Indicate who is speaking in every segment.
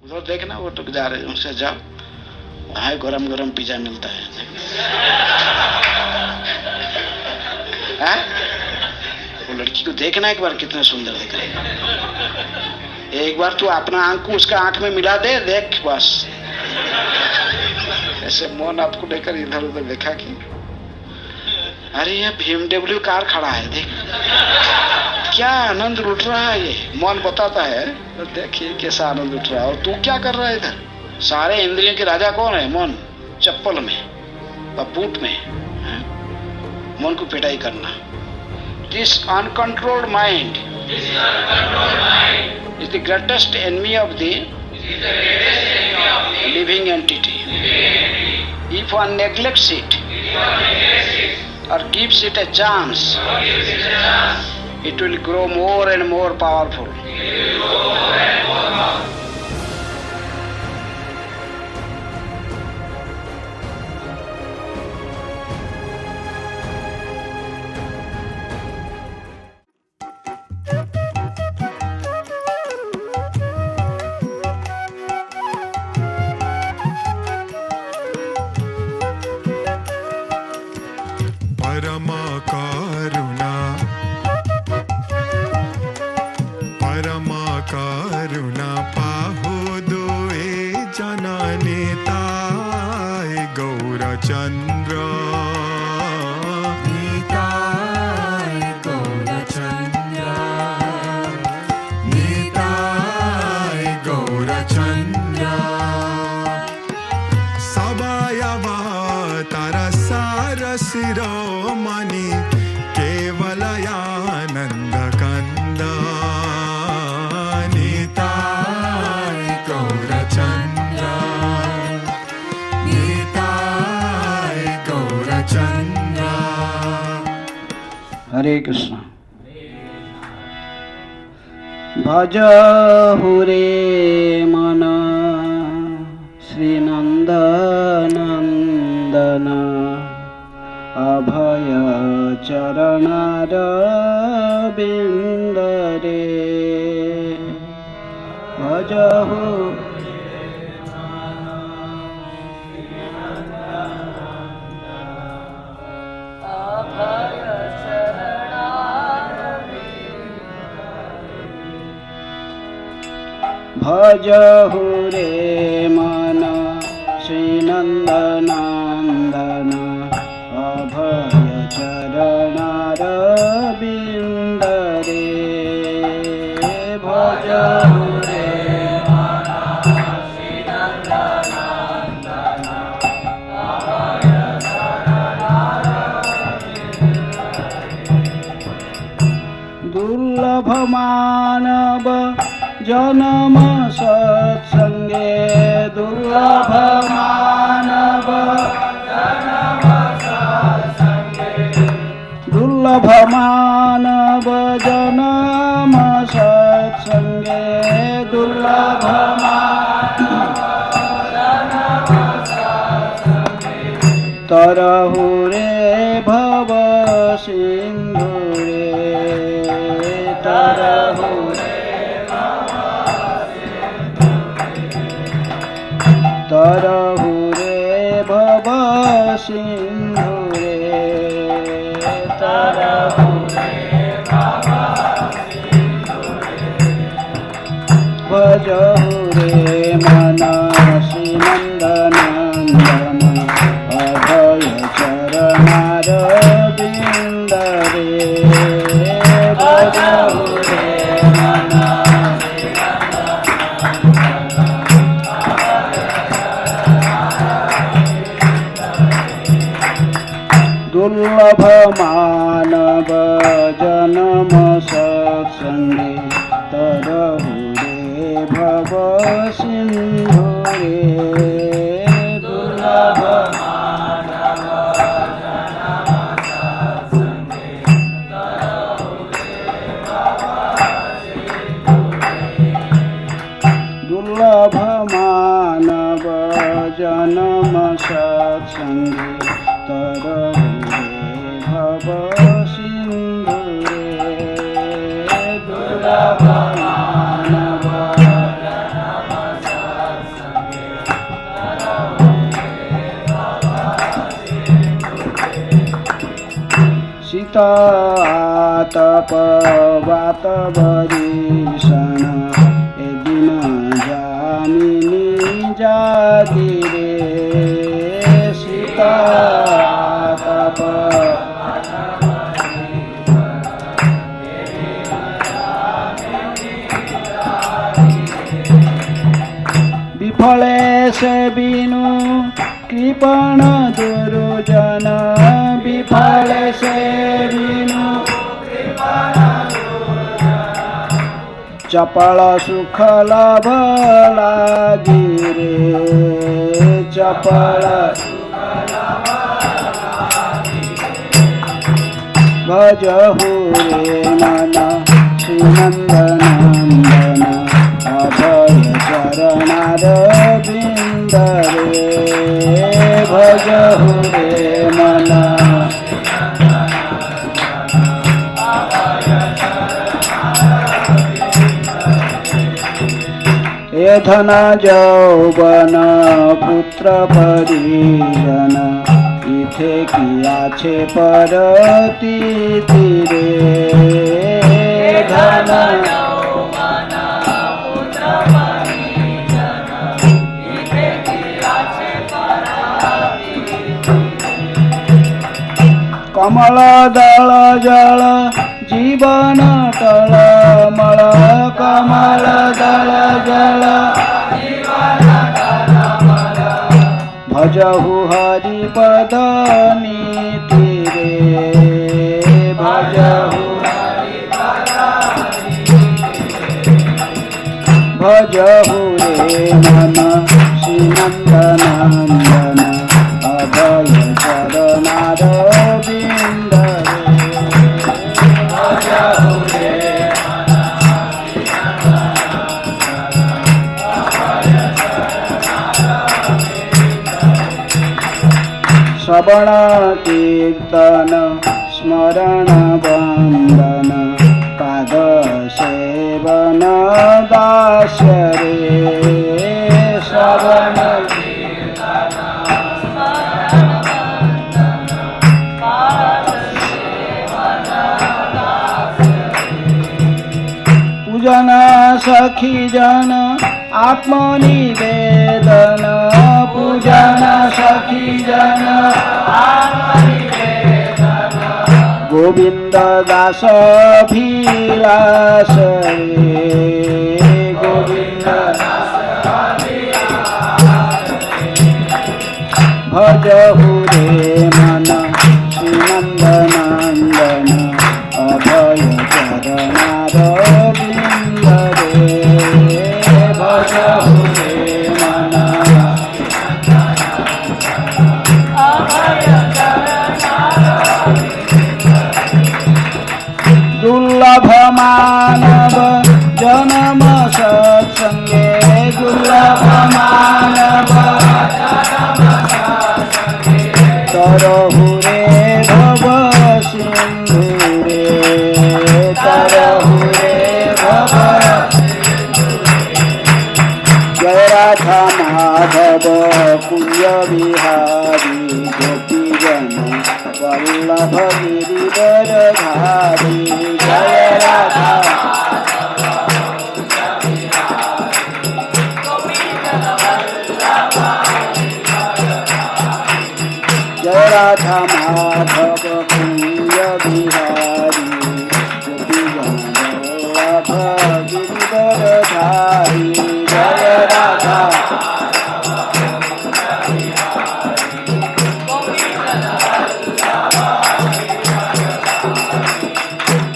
Speaker 1: उधर देखना वो तो जा रहे उनसे जाओ, वहां गरम गरम पिज्जा मिलता है। वो लड़की को देखना एक बार कितना सुंदर दिख रही है। एक बार तू अपना आंख को उसका आंख में मिला दे, देख बस। ऐसे मोहन आपको लेकर इधर उधर देखा कि अरे ये BMW कार खड़ा है, देख क्या आनंद लुट रहा है ये। मोहन बताता है तो देखिए कैसा आनंद लुट रहा है। और तू क्या कर रहा है इधर? सारे इंद्रियों के राजा कौन है? मोहन चप्पल में और बूट में मोहन को पिटाई करना। This uncontrolled mind is the greatest enemy of the living entity. If one neglects it or gives it a chance, it will grow more and more powerful.
Speaker 2: करुणा पाहो दोए जना नेताय गौरचंद्र नेताय गौरचंद्र नेताय गौरचंद्र सबायवा तारा सार शिरोमणि केवलयानंद कंद
Speaker 1: हरे कृष्ण। भजहु रे मन श्री नंद नंदन अभय चरणार बिंद रे। भजहु भजहु रे मन श्री नंद नंदन अभय चरणार बिंद रे। भजहु रे मन श्री नंद नंदन अभय चरणार दुर्लभ मानव जन्म सत्संगे दुर्लभ मानव जन्म सत्संगे दुर्लभ मानव जन्म सत्संगे दुर्लभ मानव जन्म सत्संगे तरहु रे भव सिंधु रे तरहु तरहु रे भव सिंधु रे तरहु रे भव सिंधु रे। भजहु रे मन श्री नंद नंदन अभय चरणार बिंद रे। भजहु रे मन दुर्लभ मानव जन्म सत्संगे तरहु रे भव सिंधु रे। दुर्लभ मानव जन्म सत्संगे तरहु रे भव सिंधु रे। दुर्लभ मानव जन्म सत्संगे तरहु भव सिंधु रे। दुर्लभ मानव जन्म आतप बात बरिषण ए दिन जामिनी जागी रे सीता आतप विफले से बिनु कृपण दुर्जन विफले से बिनु चपल सुख लाभ लागी रे चपल भजहु रे मन श्रीनंदनंदन अभय चरणार बिंद रे भजहु रे मन ए धन यौवन पुत्र परिजन इथे किया छे परती तीरे धन कमल दल जल जीवन टल मल कमल दल जल भजहु हरि पद नीति रे भजहु भजहु रे मन श्रीनंदनंदन अभय चरणार बिंद भजहु रे श्रवण कीर्तन स्मरण वंदन पाद सेवन दास्य रे श्रवण पूजन सखी जन आत्मनिवेदन पूजन सखी जन गोविंद दास अभिलाष रे गोविंद भजहु रे मन श्रीनंदनंदन अभय चरणार बिंद रे भजहु रे मन दुर्लभ मानव जन्म सत्संगे दुर्लभ मानव तरहु रे भव सिंधु रे तरहु रे भव जय राधा माधव कुंज बिहारी गोपी जन वल्लभ गिरिवर धारी जय राधा जय राधा माधव कुंज बिहारी गोपी जन वल्लभ गिरिवर धारी जय राधा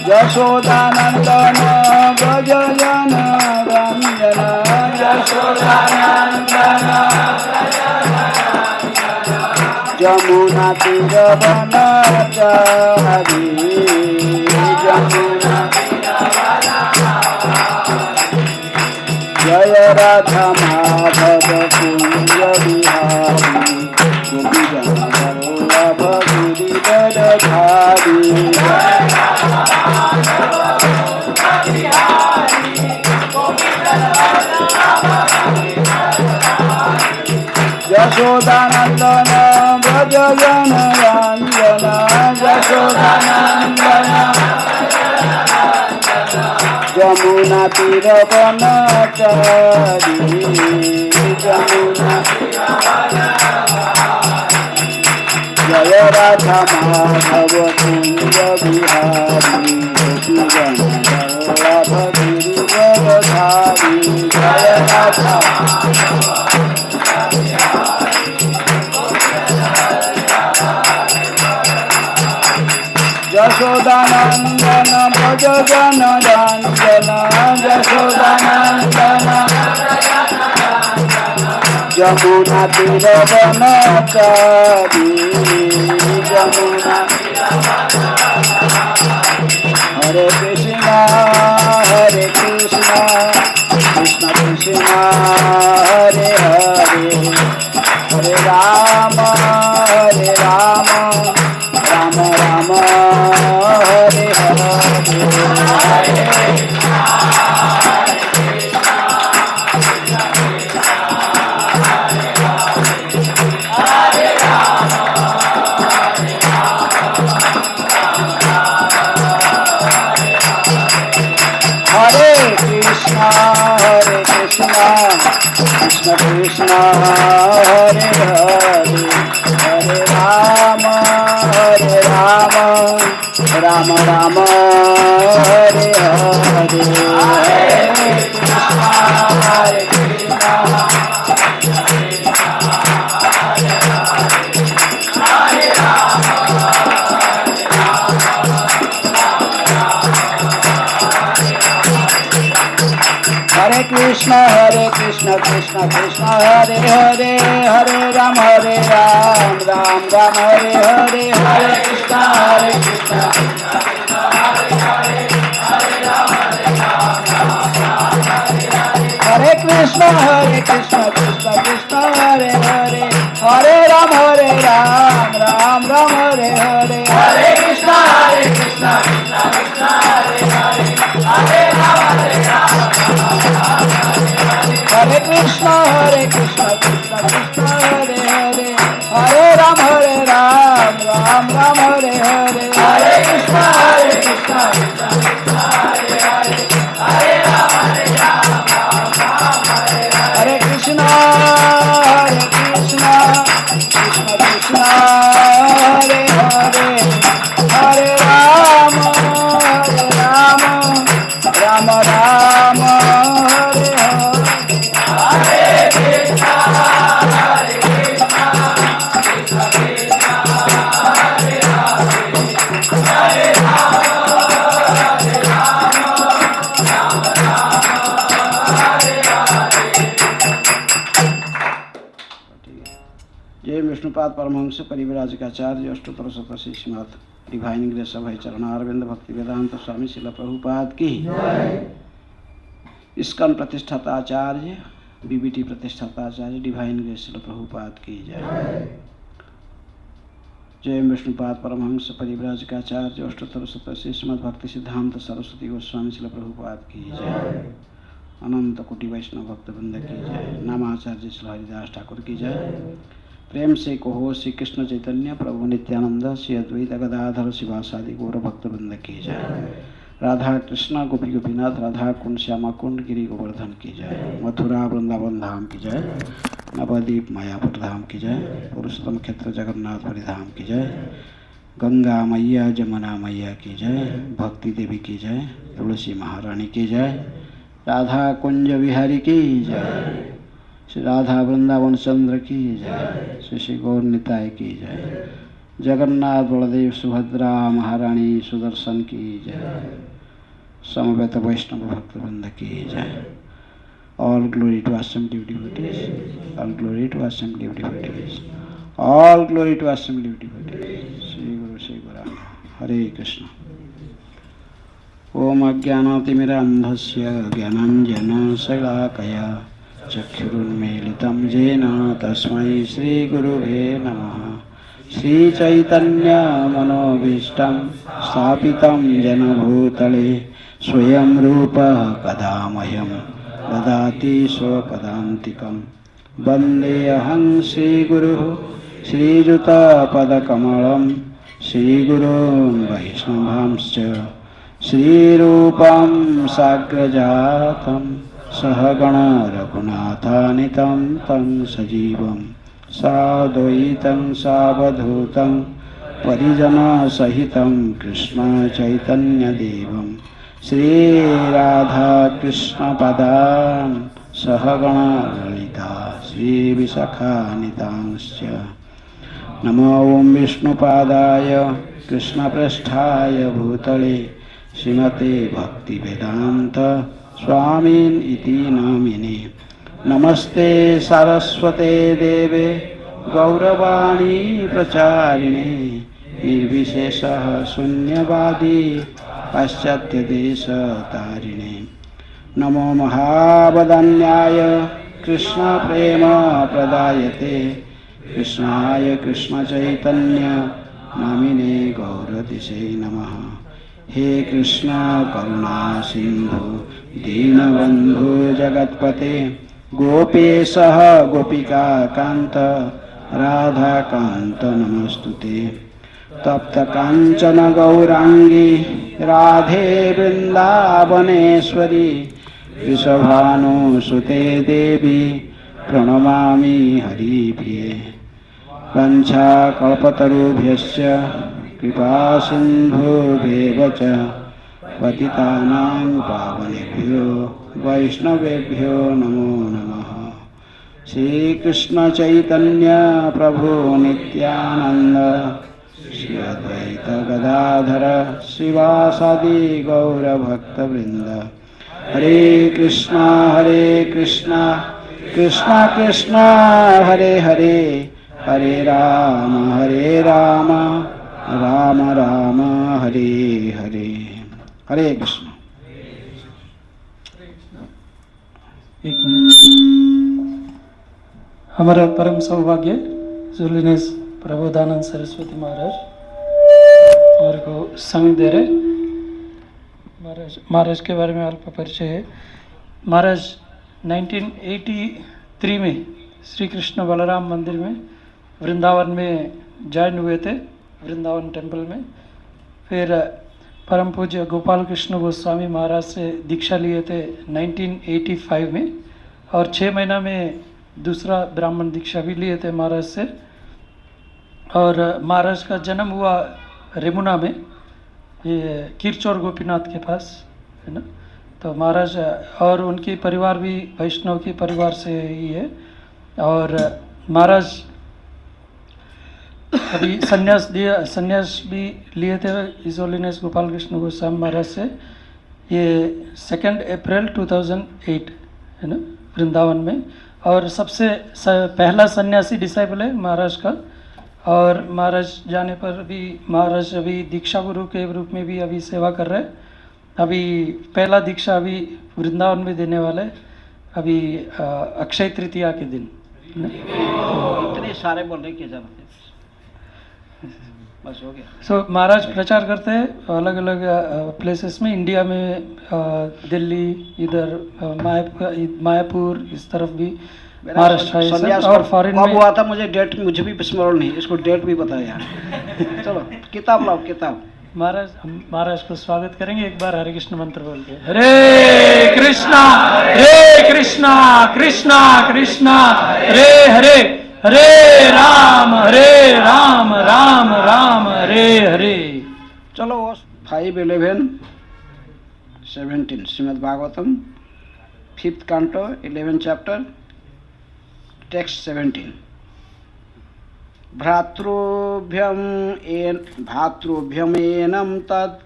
Speaker 1: यशोदानंदन व्रज जन रंजन यशोदानंदन जमुना तीर वनचारी जमुना जय राधा माधव कुंज बिहारी गोपी जन वल्लभ गिरिवर धारी यशोदानंदन व्रज जन रंजन यशोदानंदन जमुना तीर वनचारी जमुना जय राधा माधव कुंज बिहारी गोपीगण वल्लभ गिरिवरधारी जय राधा यशोदानंदन भज जन रंजन यशोदानंदन जमुना तीर वनचारी जमुना हरे कृष्ण कृष्ण कृष्ण हरे हरे हरे राम राम राम हरे हरे कृष्ण कृष्ण हरे हरे हरे राम राम राम हरे हरे हरे कृष्ण कृष्ण कृष्ण हरे हरे हरे राम राम राम हरे हरे हरे कृष्ण हरे कृष्ण कृष्ण कृष्ण हरे हरे हरे राम राम राम हरे हरे हरे कृष्ण कृष्ण हरे हरे हरे राम हरे कृष्ण कृष्ण हरे हरे हरे राम राम राम हरे हरे हरे कृष्ण हरे हरे हरे राम हरे कृष्ण कृष्ण कृष्ण हरे हरे हरे राम राम राम हरे हरे जय विष्णुपाद परमहंस परिव्राजकाचार्य अष्टोत्तर शतशी श्रीमद डिवाइन ग्रेस सभा चरणारविंद भक्ति वेदांत स्वामी शिला प्रभुपाद की इस्कॉन प्रतिष्ठाता आचार्य बीबीटी प्रतिष्ठाता आचार्य डिवाइन ग्रेस शिला प्रभुपाद की जय। जय विष्णुपाद परमहंस परिव्राजकाचार्य अष्टोत्तर शतशी श्रीमद भक्ति सिद्धांत सरस्वती गोस्वामी शिला प्रभुपाद की जय। अनंत कोटि वैष्णव भक्तवृंद की जय। नामाचार्य श्री हरिदास ठाकुर की जय। प्रेम से कहो श्री कृष्ण चैतन्य प्रभु नित्यानंद श्री अद्वैत गदाधर शिवासादि गौर भक्तवृंद की जय। राधा कृष्ण गोपी गोपीनाथ राधा कुंड श्यामा कुंड गिरी गोवर्धन की जय। मथुरा वृंदावन धाम की जय। नवद्वीप मायापुर धाम की जय। पुरुषोत्तम क्षेत्र जगन्नाथपुरी धाम की जय। गंगा मैया जमुना मैया की जय। भक्ति देवी की जय। तुलसी महारानी की जय। राधा कुंज विहारी की जय। श्री राधा वृंदावन चंद्र की जय। श्री श्री गौर निताय की जय। जगन्नाथ बलदेव सुभद्रा महारानी सुदर्शन की जय। समवेत वैष्णव भक्तवृंद की जय। All glory to assembly devotees. All glory to assembly devotees. All glory to assembly devotees. Shri Guru Shri Guru Hare Krishna. Om Ajnanatimiraandhasya Jnananjana Salakaya चक्षुरुन्मीलितं येन तस्मै श्रीगुरुवे नमः। श्रीचैतन्यमनोभीष्टं स्थापितं जनभूतले स्वयं रूपः कदा मह्यं ददाति स्वपदान्तिकं। वन्देऽहं श्रीगुरुः श्रीयुतपदकमलं श्रीगुरून् वैष्णवांश्च श्रीरूपं साग्रजातं सहगण रघुनाथानितं तं सजीवं साद्वैतं सावधूतं परिजनसहितं कृष्ण चैतन्यदेवं श्रीराधाकृष्णपदान् सहगण ललिता श्रीविशाखान्वितांश्च। नमो ओं विष्णुपादाय कृष्णप्रेष्ठाय भूतले श्रीमते भक्तिवेदांत स्वामिन् इति नामिने। नमस्ते सारस्वते देवे गौरवाणी प्रचारिणे निर्विशेषः शून्यवादी पाश्चात्यदेशतारिणे। नमो महावदन्याय कृष्णप्रेम प्रदायते कृष्णाय कृष्णचैतन्य नामिने गौरतिसे नमः। हे कृष्ण करुणा सिंधु दीनबंधु जगत्पते गोपेशः गोपिका कांत राधा कांत नमस्तुते। तप्त कांचन गौरांगी राधे वृंदावनेश्वरी वृषभानुसुते देवी प्रणमामि हरिप्रिये। वंशाकल्पतरुभ्यश्च कृपा सिन्धुभ्येव च पतितानां पावनेभ्यो वैष्णवेभ्यो नमो नमः। श्रीकृष्ण चैतन्य प्रभु नित्यानंद श्री अद्वैत गदाधर श्रीवासादि गौरभक्तवृंद। हरे कृष्णा कृष्णा कृष्णा हरे हरे हरे राम राम राम हरे हरे। हरे कृष्ण।
Speaker 3: हमारा परम सौभाग्य जुलिनेस प्रबोधानंद सरस्वती महाराज हमारे को संग दे रहे। महाराज के बारे में अल्प परिचय है। महाराज 1983 में श्री कृष्ण बलराम मंदिर में वृंदावन में ज्वाइन हुए थे, वृंदावन टेम्पल में। फिर परम पूज्य गोपाल कृष्ण गोस्वामी महाराज से दीक्षा लिए थे 1985 में, और 6 महीना में दूसरा ब्राह्मण दीक्षा भी लिए थे महाराज से। और महाराज का जन्म हुआ रेमुना में, ये किरचौर गोपीनाथ के पास है ना। तो महाराज और उनकी परिवार भी वैष्णव की परिवार से ही है। और महाराज अभी संन्यास भी लिए थे हिज होलीनेस गोपाल कृष्ण गोस्वामी महाराज से। ये 2 अप्रैल 2008 है ना, वृंदावन में। और सबसे पहला सन्यासी डिसाइबल है महाराज का। और महाराज जाने पर भी महाराज अभी दीक्षा गुरु के रूप में भी अभी सेवा कर रहे हैं। अभी पहला दीक्षा अभी वृंदावन में देने वाले हैं, अभी अक्षय तृतीया के दिन।
Speaker 1: इतने सारे बोलने की जरूरत है, बस हो गया।
Speaker 3: सो महाराज प्रचार करते हैं अलग अलग प्लेसेस में, इंडिया में, दिल्ली, इधर मायापुर, इस तरफ भी महाराष्ट्र है। और फॉरेन में
Speaker 1: हुआ था, मुझे डेट मुझे भी स्मरण नहीं, इसको डेट भी पता है यार। चलो किताब लाओ किताब।
Speaker 3: महाराज को स्वागत करेंगे एक बार हरे कृष्ण मंत्र बोल के। हरे कृष्णा कृष्णा कृष्णा हरे हरे, हरे राम राम राम हरे हरे।
Speaker 1: चलो 5:11-17 Shrimad Bhagavatam 5th canto 11th chapter text 17। भ्रातृभ्यमेनं तद्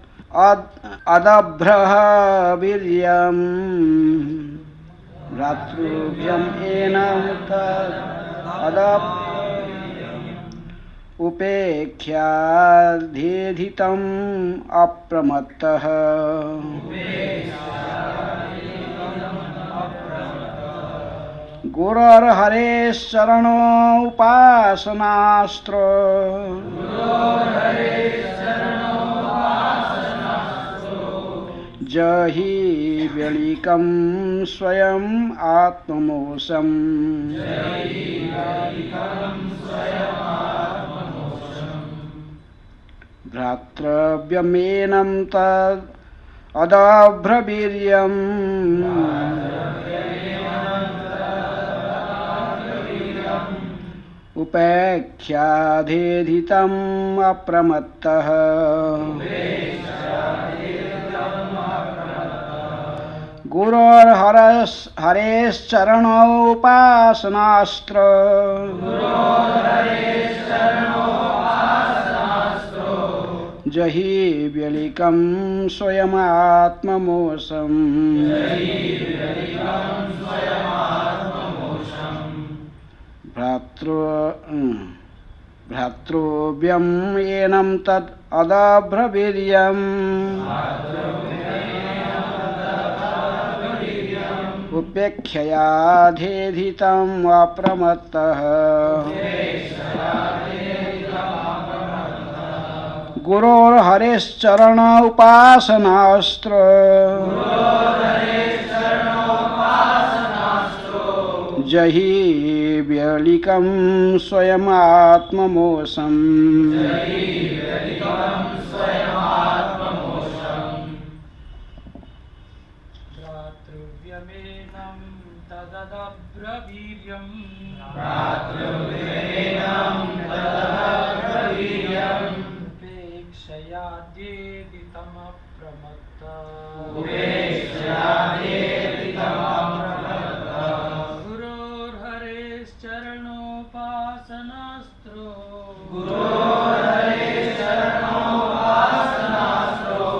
Speaker 1: अदभ्रः वीर्यम्। भ्रातृभ्यमेनं तद् उपेक्ष्याधीधितम् अप्रमत्तः। गुरोर्हरे शरणो उपासनास्त्र। जहि व्यलिकं स्वयं आत्ममोषम्। भ्रातृव्यमेनं तद् अदाभ्रवीर्यम् उपेख्याधेधितम् अप्रमत्तः गुरोर्हरेश्चरणोपासनास्त्र जहि व्यलिकं स्वयमात्ममोषम् भ्रातृव्यं येनं तद् अदाभ्रवीर्यम् उपेक्षयाधेधितम् अप्रमत्तः गुरोर्हरेश्चरण उपासनास्त्र जहि व्यलिकं स्वयमात्ममोषम्
Speaker 3: भ्रातृव्यमेनं तददब्रवीर्यम् गुरोर्हरेश्चरणोपासनास्त्रो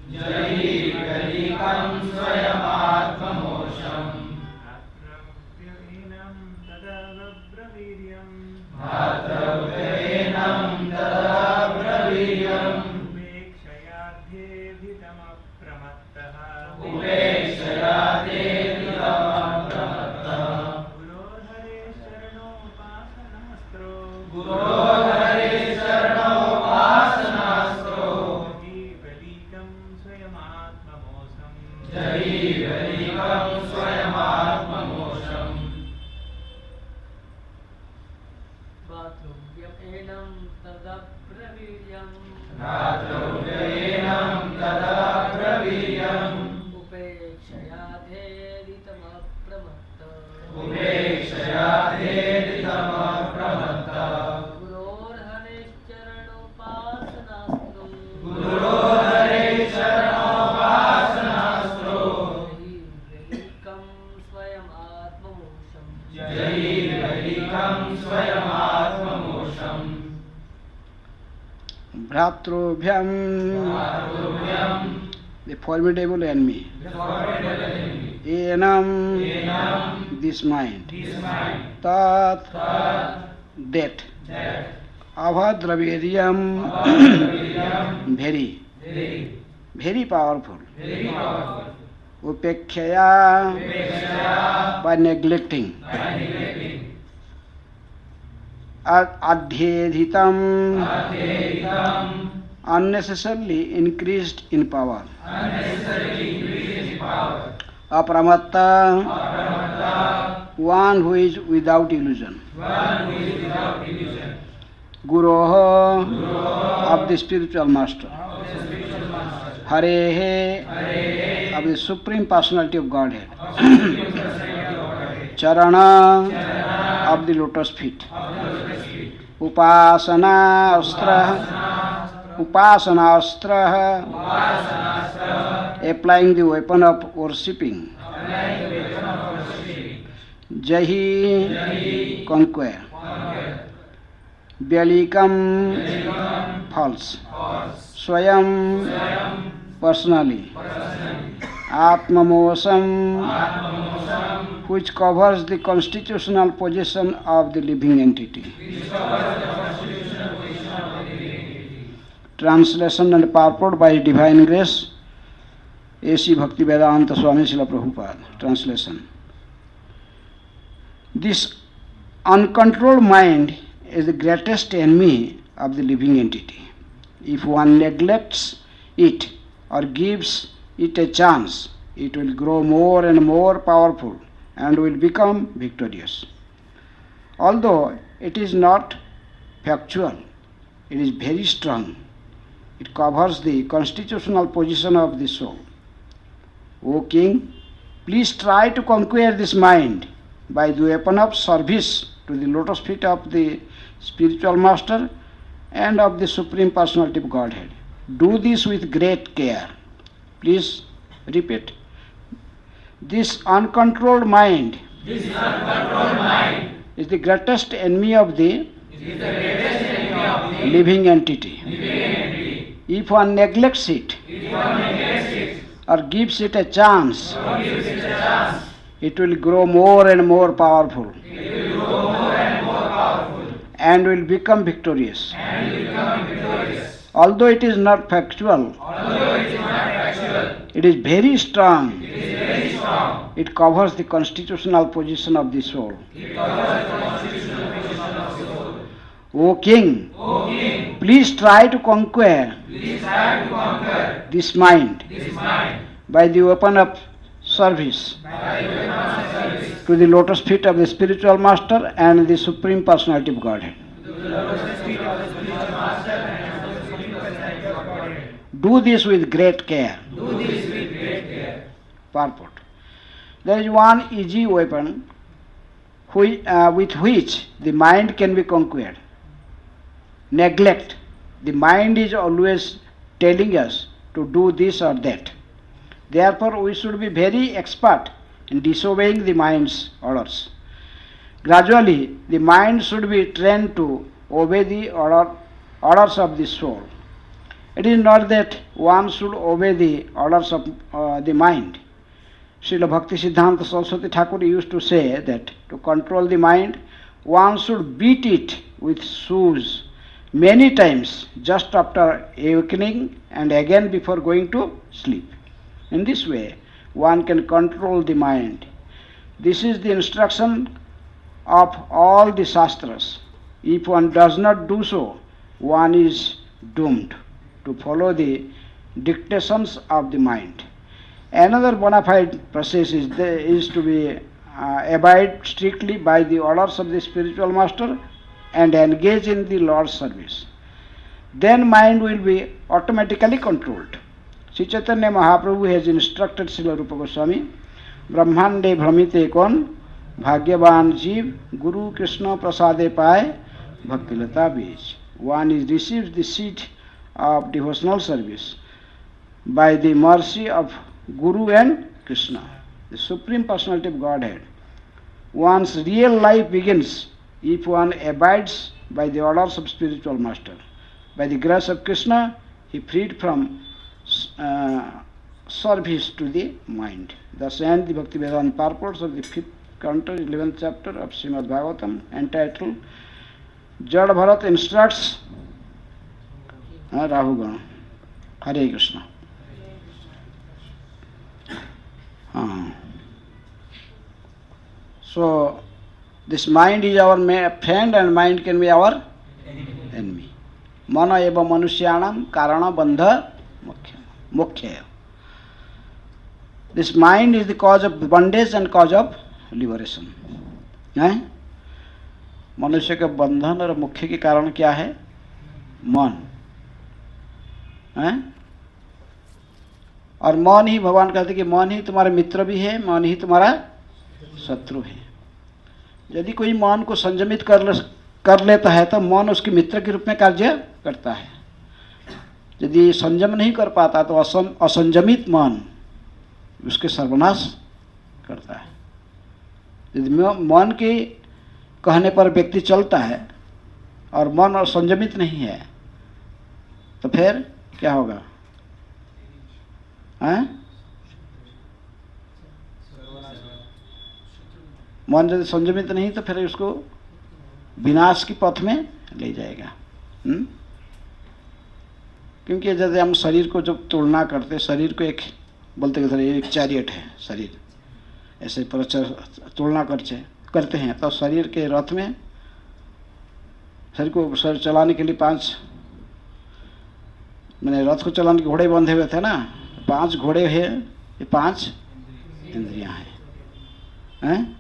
Speaker 3: जहि व्यलिकं स्वयमात्ममोषम् भ्रातृव्यमेनं तदब्रवीर्यम्
Speaker 1: Bhratrubhyam, the formidable enemy. Enam, this mind. Tat, death. Avhadraviryam, very powerful. Upekshaya, by neglecting. Adhyedhitam, unnecessarily increased in power. Apramatta, one who is without illusion. Guroho, of the spiritual master. Harehe, of the supreme personality of Godhead. Charana, of the lotus feet. Upasana astra, applying the weapon of worshipping. Jahi, conquer. Vyalikam, false. Swayam, personally. Atmamosam, which covers the constitutional position of the living entity. Translation and purport by Divine Grace, A.C. Bhaktivedanta Swami Srila Prabhupada. Translation. This uncontrolled mind is the greatest enemy of the living entity. If one neglects it or gives it a chance, it will grow more and more powerful and will become victorious. Although it is not factual, It is very strong. It covers the constitutional position of the soul. O king, please try to conquer this mind by the weapon of service to the lotus feet of the spiritual master and of the Supreme Personality of Godhead. Do this with great care. Please repeat. This uncontrolled mind is the greatest enemy of the living entity. If one neglects it or gives it a chance, it will grow more and more powerful and will become victorious. Although it is not factual, it is very strong. It covers the constitutional position of the soul. O king, please try to conquer this mind by the weapon of service to the lotus feet of the spiritual master and the Supreme Personality of Godhead. Do this with great care. Purport. There is one easy weapon with which the mind can be conquered. Neglect. The mind is always telling us to do this or that. Therefore, we should be very expert in disobeying the mind's orders. Gradually, the mind should be trained to obey the orders of the soul. It is not that one should obey the orders of the mind. Srila Bhakti Siddhanta Saraswati Thakur used to say that to control the mind, one should beat it with shoes many times just after awakening and again before going to sleep. In this way, one can control the mind. This is the instruction of all the Shastras. If one does not do so, one is doomed to follow the dictations of the mind. Another bona fide process is to be abide strictly by the orders of the spiritual master and engage in the Lord's service. Then mind will be automatically controlled. Sri Chaitanya Mahaprabhu has instructed Srila Rupa Goswami, Brahmande Brahmite kon Bhagyavan Jeev Guru Krishna Prasade Paye Bhaktilata Bij. One is receives the seat of devotional service by the mercy of Guru and Krishna, the Supreme Personality of Godhead. One's real life begins if one abides by the orders of spiritual master. By the grace of Krishna, he freed from service to the mind. Thus end the Bhakti Vedanta purports of the 5th canto, 11th chapter of Srimad Bhagavatam, entitled Jad Bharat instructs Rahugana. Hare Krishna. So, this mind is our friend and mind can be our enemy. Mana eva manusyanam karana bandha moksha. This mind is the cause of bondage and cause of liberation. मनुष्य के बंधन और मुख्य के कारण क्या है? मन है? और मन ही भगवान कहते कि मन ही तुम्हारा मित्र भी है, मन ही तुम्हारा शत्रु है. यदि कोई मन को संयमित कर लेता है तो मन उसके मित्र के रूप में कार्य करता है. यदि संयम नहीं कर पाता तो असंयमित मन उसके सर्वनाश करता है. यदि मन के कहने पर व्यक्ति चलता है और मन संयमित नहीं है तो फिर क्या होगा? मन यदि संयमित नहीं तो फिर उसको विनाश की पथ में ले जाएगा. क्योंकि जैसे हम शरीर को जब तुलना करते, शरीर को एक बोलते कि एक चैरियट है शरीर, ऐसे पर तुलना करते हैं तो शरीर के रथ में शरीर को चलाने के लिए 5 मैंने रथ को चलाने के घोड़े बंधे हुए थे ना, 5 घोड़े हैं, ये 5 इंद्रियां हैं.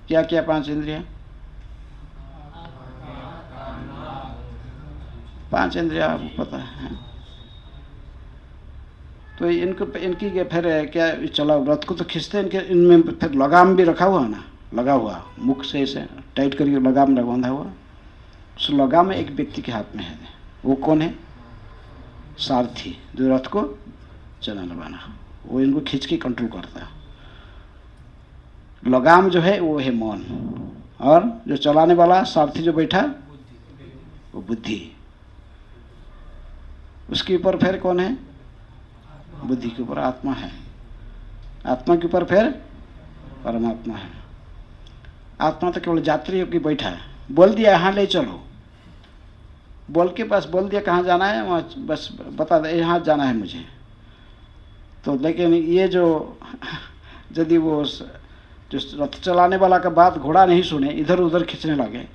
Speaker 1: क्या क्या 5 इंद्रियां? 5 इंद्रियां आपको पता है। तो इनकी फिर क्या चला व्रत को तो खींचते हैं, इनके इनमें फिर लगाम भी रखा हुआ ना, लगा हुआ मुख से इसे टाइट करके लगाम बांधा हुआ। उस लगाम एक व्यक्ति के हाथ में है। वो कौन है? सारथी, जो रथ को चलाने वाला, वो इनको खींच के कंट्रोल करता है। लगाम जो है वो है मौन, और जो चलाने वाला सारथी जो बैठा वो बुद्धि। उसके ऊपर फिर कौन है? बुद्धि के ऊपर आत्मा है, आत्मा के ऊपर फिर परमात्मा है। आत्मा तो केवल यात्री होकर बैठा है, बोल दिया यहाँ ले चलो, बोल के बस बोल दिया कहाँ जाना है, वहाँ बस बता दे यहाँ जाना है मुझे। तो लेकिन ये जो यदि वो जो रथ चलाने वाला का बात घोड़ा नहीं सुने, इधर उधर खींचने लगे,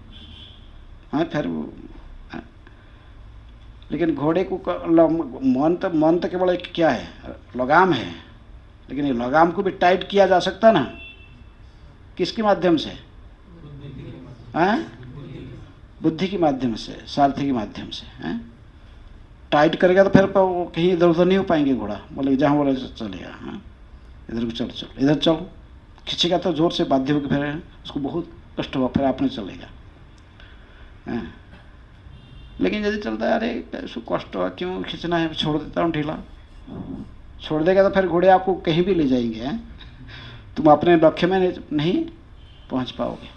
Speaker 1: हाँ फिर वो, लेकिन घोड़े को मन तो केवल एक क्या है? लगाम है। लेकिन ये लगाम को भी टाइट किया जा सकता ना, किसके माध्यम से? हाँ, बुद्धि के माध्यम से, सारथी के माध्यम से। हाँ? टाइट करेगा तो फिर वो कहीं इधर उधर नहीं हो पाएंगे घोड़ा, बोले जहाँ बोले चलेगा। हाँ, इधर को चल चल, इधर चलो, खींचेगा तो जोर से बाध्य होकर फिर उसको बहुत कष्ट हुआ, फिर आपने चलेगा। हाँ? लेकिन यदि चलता है, अरे उसको कष्ट हुआ, क्यों खींचना है, छोड़ देता हूँ ढीला, छोड़ देगा तो फिर घोड़े आपको कहीं भी ले जाएंगे। हैं? तुम अपने लक्ष्य में नहीं पहुँच पाओगे।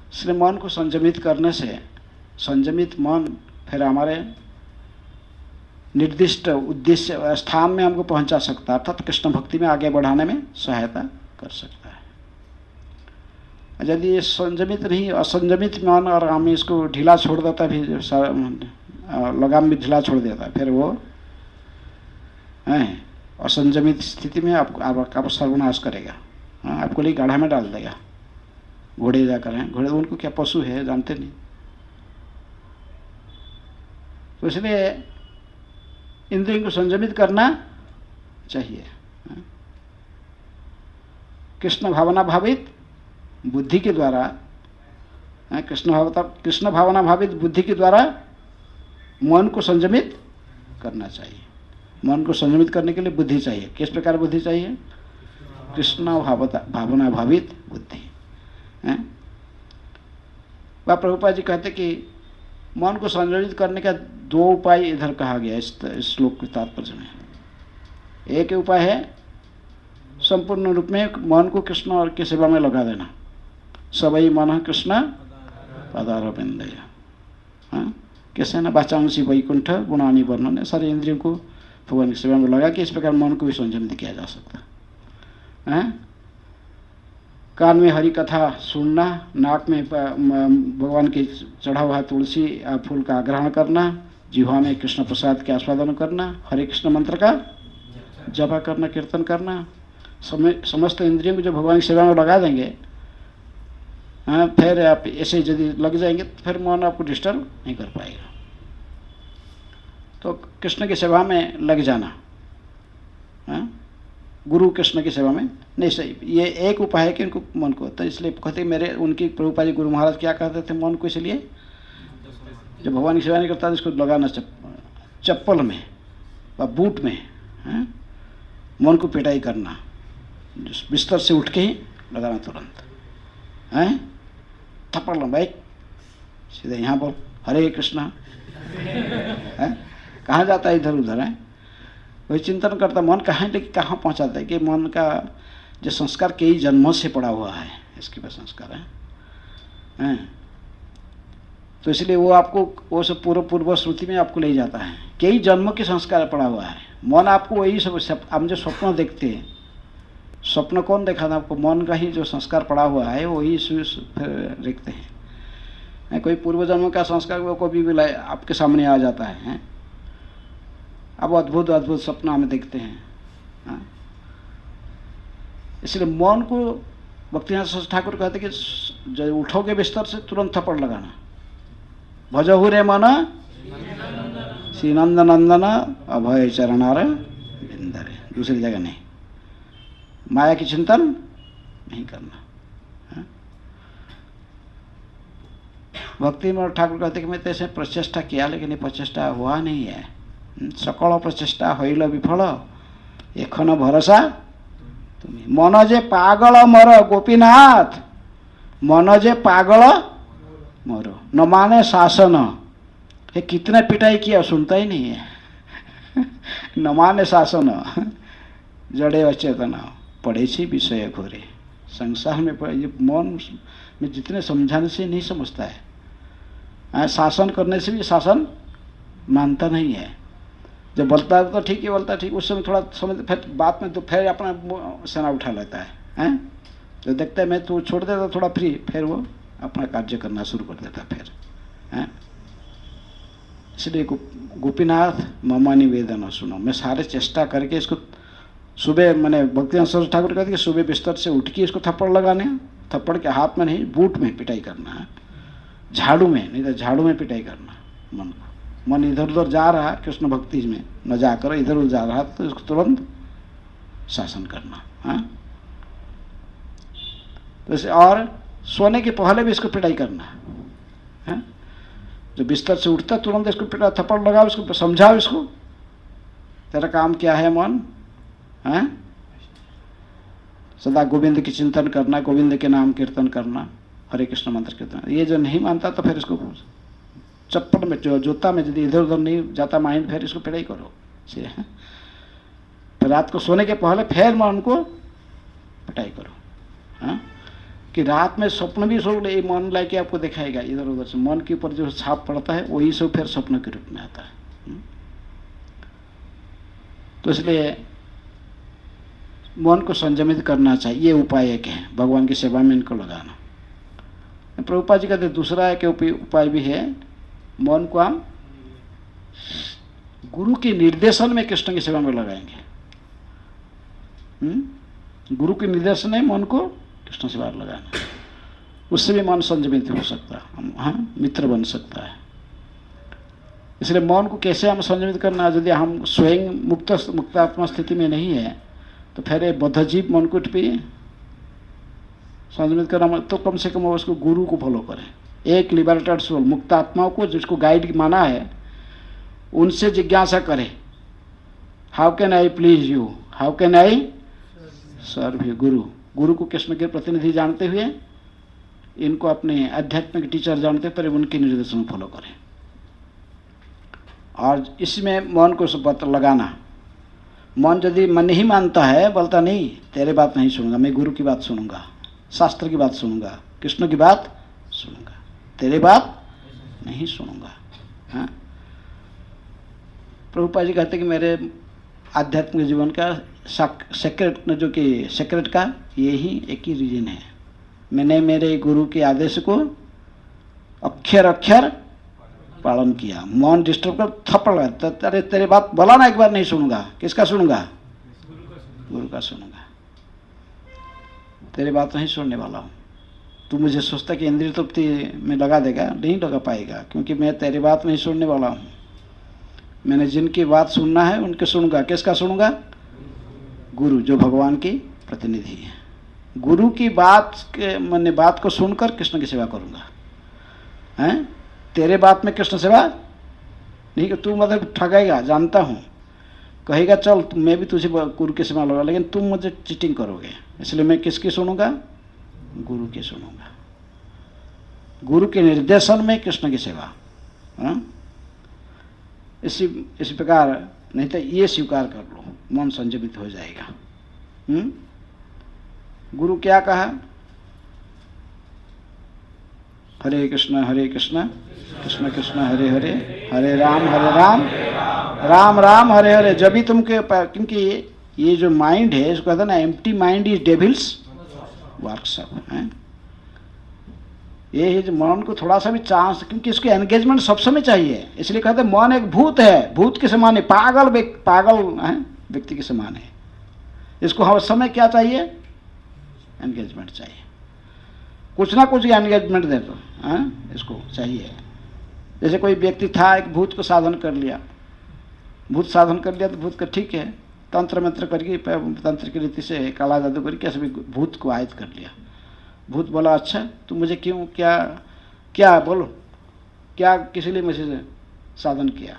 Speaker 1: इसलिए मन को संयमित करने से, संयमित मन फिर हमारे निर्दिष्ट उद्देश्य स्थान में हमको पहुंचा सकता है, अर्थात कृष्ण भक्ति में आगे बढ़ाने में सहायता कर सकता है। यदि ये संयमित नहीं, असंयमित मन और हम इसको ढीला छोड़ देता, भी लगाम भी ढीला छोड़ देता, फिर वो असंयमित स्थिति में आपका सर्वनाश करेगा। आपको लिए गाढ़ा में डाल देगा। घोड़े जाकर हैं, घोड़े उनको क्या पशु है जानते नहीं। तो इसलिए इंद्रियों को संयमित करना चाहिए। कृष्ण भावना भावित बुद्धि के द्वारा, कृष्ण भावना भावित बुद्धि के द्वारा मन को संयमित करना चाहिए। मन को संयमित करने के लिए बुद्धि चाहिए। किस प्रकार बुद्धि चाहिए? कृष्ण भावना भावित बुद्धि। वह प्रभुपाद जी कहते कि मन को संयमित करने का 2 उपाय इधर कहा गया इस श्लोक के तात्पर्य में। एक उपाय है संपूर्ण रूप में मन को कृष्ण और की सेवा में लगा देना। सबई मन कृष्ण पदारविंदय। कैसे ना वाचांसी वैकुंठ गुणानी वर्णन, सारे इंद्रियों को भगवान की सेवा में लगा के इस प्रकार मन को भी संयमित किया जा सकता है। कान में हरि कथा सुनना, नाक में भगवान के चढ़ा हुआ तुलसी फूल का ग्रहण करना, जिह्वा में कृष्ण प्रसाद के आस्वादन करना, हरे कृष्ण मंत्र का जपा करना, कीर्तन करना, समस्त इंद्रियों को जो भगवान की सेवा में लगा देंगे, फिर आप ऐसे यदि लग जाएंगे तो फिर मन आपको डिस्टर्ब नहीं कर पाएगा। तो कृष्ण की सेवा में लग जाना, गुरु कृष्ण की सेवा में नहीं सही, ये एक उपाय है कि उनको मन को। तो इसलिए कहते मेरे उनकी प्रभुपाद जी गुरु महाराज क्या कहते थे मन को, इसलिए जब भगवान की सेवा नहीं करता तो इसको लगाना चप्पल में व बूट में, मन को पिटाई करना, बिस्तर से उठ के ही लगाना तुरंत। थप्पड़ लो भाई, सीधे यहाँ बोल हरे कृष्णा। कहाँ जाता है इधर उधर? है वही चिंतन करता मन कहाँ, लेकिन कहाँ पहुँचाता है कि मन का जो संस्कार कई जन्मों से पड़ा हुआ है, इसके पास संस्कार है। तो इसलिए वो आपको वो सब पूर्व श्रुति में आपको ले जाता है, कई जन्मों के संस्कार पड़ा हुआ है। मन आपको वही सब हम जो स्वप्न देखते हैं, स्वप्न कौन देखा था आपको? मन का ही जो संस्कार पड़ा हुआ है वही फिर देखते हैं। कोई पूर्व जन्म का संस्कार वो कभी भी आपके सामने आ जाता है। अब अद्भुत अद्भुत सपना हमें देखते हैं। इसलिए मन को भक्तिनाथ ठाकुर कहते कि जब उठोगे बिस्तर से तुरंत थप्पड़ लगाना। भजहु रे मन श्री नंद नंदन अभय चरणार बिंदरे, दूसरी जगह नहीं। माया की चिंतन नहीं करना। भक्ति विनोद ठाकुर कहते कि मैं तो ऐसे प्रचेष्टा किया लेकिन ये प्रचेष्टा हुआ नहीं है। सकल प्रचेष्टा हईल विफल एखन भरोसा तुम्हें। मन जे पागल मोर गोपीनाथ, मन जे पागल मोर, न माने शासन। ये कितने पिटाई किया सुनता ही नहीं है। न माने शासन जड़े अचेतन पड़े छी विषय घोरे। संसार में ये मन में जितने समझाने से नहीं समझता है। शासन करने से भी शासन मानता नहीं है। जब बोलता है तो ठीक है, बोलता है ठीक, उस समय थोड़ा समझ, फिर बात में तो फिर अपना सेना उठा लेता है। जो देखता है मैं तो छोड़ देता थोड़ा फ्री, फिर वो अपना कार्य करना शुरू कर देता फिर है। इसलिए गोपीनाथ ममा निवेदन सुनो। मैं सारे चेष्टा करके इसको सुबह, मैंने भक्ति सरस्वती ठाकुर कहते कि सुबह बिस्तर से उठ के इसको थप्पड़ लगाने, थप्पड़ के हाथ में नहीं बूट में पिटाई करना है, झाड़ू में नहीं तो झाड़ू में पिटाई करना मन को। मन इधर उधर जा रहा है कृष्ण भक्ति में न जाकर इधर उधर जा रहा तो इसको तुरंत शासन करना है। तो और सोने के पहले भी इसको पिटाई करना है। जो बिस्तर से उठता तुरंत इसको पिटा, थप्पड़ लगाओ, इसको समझाओ, इसको तेरा काम क्या है मन है। सदा गोविंद की चिंतन करना, गोविंद के नाम कीर्तन करना, हरे कृष्ण मंत्र कीर्तन। ये जो नहीं मानता तो फिर इसको चप्पल में जूता में यदि इधर उधर नहीं जाता माइंड, फिर इसको पिटाई करो। फिर रात को सोने के पहले फिर मन को पिटाई करो। हाँ, कि रात में स्वप्न भी सो ये मन लाके आपको दिखाएगा इधर उधर से। मन के ऊपर जो छाप पड़ता है वही सब फिर स्वप्न के रूप में आता है। तो इसलिए मन को संयमित करना चाहिए। ये उपाय एक है, भगवान की सेवा में इनको लगाना। प्रभुपाद जी कहते दूसरा एक उपाय भी है, मन को हम गुरु के निर्देशन में कृष्ण की सेवा में लगाएंगे। गुरु के निर्देशन में मन को कृष्ण सेवा लगाना, उससे भी मन संयमित हो सकता है। हाँ, मित्र बन सकता है। इसलिए मन को कैसे हम संयमित करना, यदि हम स्वयं मुक्तात्मा स्थिति में नहीं है तो फिर बद्धजीव मन को भी संयमित करना, तो कम से कम उसको गुरु को फॉलो करें। एक लिबरेटेड सोल, मुक्त आत्माओं को जिसको गाइड माना है, उनसे जिज्ञासा करें, how can I please you, how can I serve you. गुरु को कृष्ण के प्रतिनिधि जानते हुए, इनको अपने आध्यात्मिक टीचर जानते हुए उनके निर्देशन फॉलो करें। और इसमें मन को सब लगाना। मन यदि मन नहीं मानता है, बोलता नहीं तेरे बात नहीं सुनूंगा, मैं गुरु की बात सुनूंगा, शास्त्र की बात सुनूंगा, कृष्ण की बात सुनूंगा, तेरे बात नहीं सुनूंगा। हाँ, प्रभुपाद जी कहते कि मेरे आध्यात्मिक जीवन का सेक्रेट, जो कि सेक्रेट का यही एक ही रीजन है, मैंने मेरे गुरु के आदेश को अक्षर अक्षर पालन किया। मन डिस्टर्ब कर थप्पड़ लगा, अरे तेरे बात बोला ना, एक बार नहीं सुनूंगा, किसका सुनूंगा, गुरु का सुनूंगा, तेरी बात नहीं सुनने वाला हूँ। तू मुझे सोचता कि इंद्रिय तृप्ति में लगा देगा, नहीं लगा पाएगा, क्योंकि मैं तेरी बात नहीं सुनने वाला हूँ। मैंने जिनकी बात सुनना है उनके सुनूंगा, किसका सुनूंगा, गुरु, जो भगवान की प्रतिनिधि है। गुरु की बात के मैंने बात को सुनकर कृष्ण की सेवा करूंगा। हैं, तेरे बात में कृष्ण सेवा नहीं कि तू मतलब ठगेगा, जानता हूँ, कहेगा चल मैं भी तुझे गुरु की सेवा लगा, लेकिन तुम मुझे चीटिंग करोगे, इसलिए मैं किसकी सुनूंगा, गुरु की सुनूंगा। गुरु के निर्देशन में कृष्ण की सेवा। हाँ, इसी प्रकार, नहीं तो ये स्वीकार कर लो, मन संयमित हो जाएगा। गुरु क्या कहा, हरे कृष्ण कृष्ण कृष्ण हरे हरे, हरे राम राम राम हरे हरे। जब भी तुमके, क्योंकि ये जो माइंड है इसको कहते हैं ना, empty mind is devils workshop है। ये है जो मन को थोड़ा सा भी चांस, क्योंकि इसको एंगेजमेंट सब समय चाहिए, इसलिए कहते हैं मन एक भूत है, भूत के समान है, पागल है, व्यक्ति के समान है। इसको हर समय क्या चाहिए, एंगेजमेंट चाहिए, कुछ ना कुछ एंगेजमेंट दे दो। इसको चाहिए। जैसे कोई व्यक्ति था, एक भूत को साधन कर लिया, भूत साधन कर लिया तो भूत का ठीक है, तंत्र मंत्र करके, तंत्र की रीति से काला जादू करके सभी भूत को आयत कर लिया। भूत बोला अच्छा तुम मुझे क्यों, क्या बोलो, क्या किसी लिए मुझे साधन किया?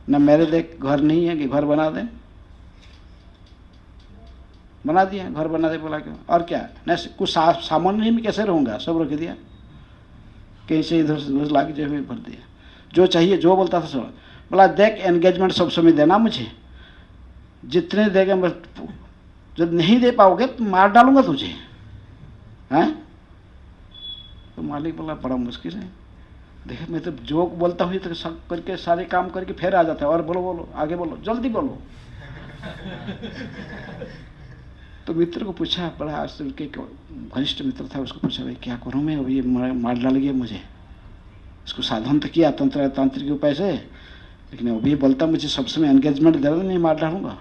Speaker 1: न मेरे देख घर नहीं है कि घर बना दे, बना दिया घर बना दे, बोला क्यों? और क्या न कुछ सामान नहीं में कैसे रहूंगा, सब रख दिया, कहीं से इधर से उधर लाके जेब में भर दिया। जो चाहिए जो बोलता था सब। बोला देख एंगेजमेंट सब समय देना मुझे, जितने देगा मैं, जब नहीं दे पाओगे तो मार डालूंगा तुझे, हैं? तो मालिक बोला बड़ा मुश्किल है, देखिए मैं तो जो बोलता हूँ तो सब करके सारे काम करके फिर आ जाता है, और बोलो बोलो आगे बोलो जल्दी बोलो। तो मित्र को पूछा, बड़ा आज के घनिष्ठ मित्र था, उसको पूछा भाई क्या करूँ मैं, अब ये मार डाल गया मुझे। इसको साधन तो किया तांत्रिक उपाय से, लेकिन अभी बोलता मुझे सब समय एंगेजमेंट दे रहा, नहीं मार डालूंगा।